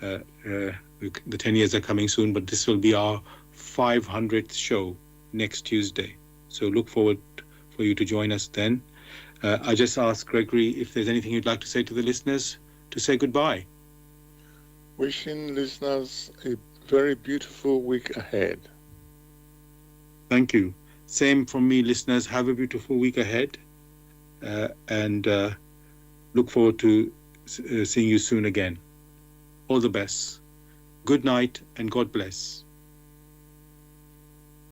The 10 years are coming soon, but this will be our 500th show next Tuesday. So look forward for you to join us then. I just asked Gregory if there's anything you'd like to say to the listeners to say goodbye. Wishing listeners a very beautiful week ahead. Thank you. Same from me, listeners. Have a beautiful week ahead, and look forward to seeing you soon again. All the best. Good night and God bless.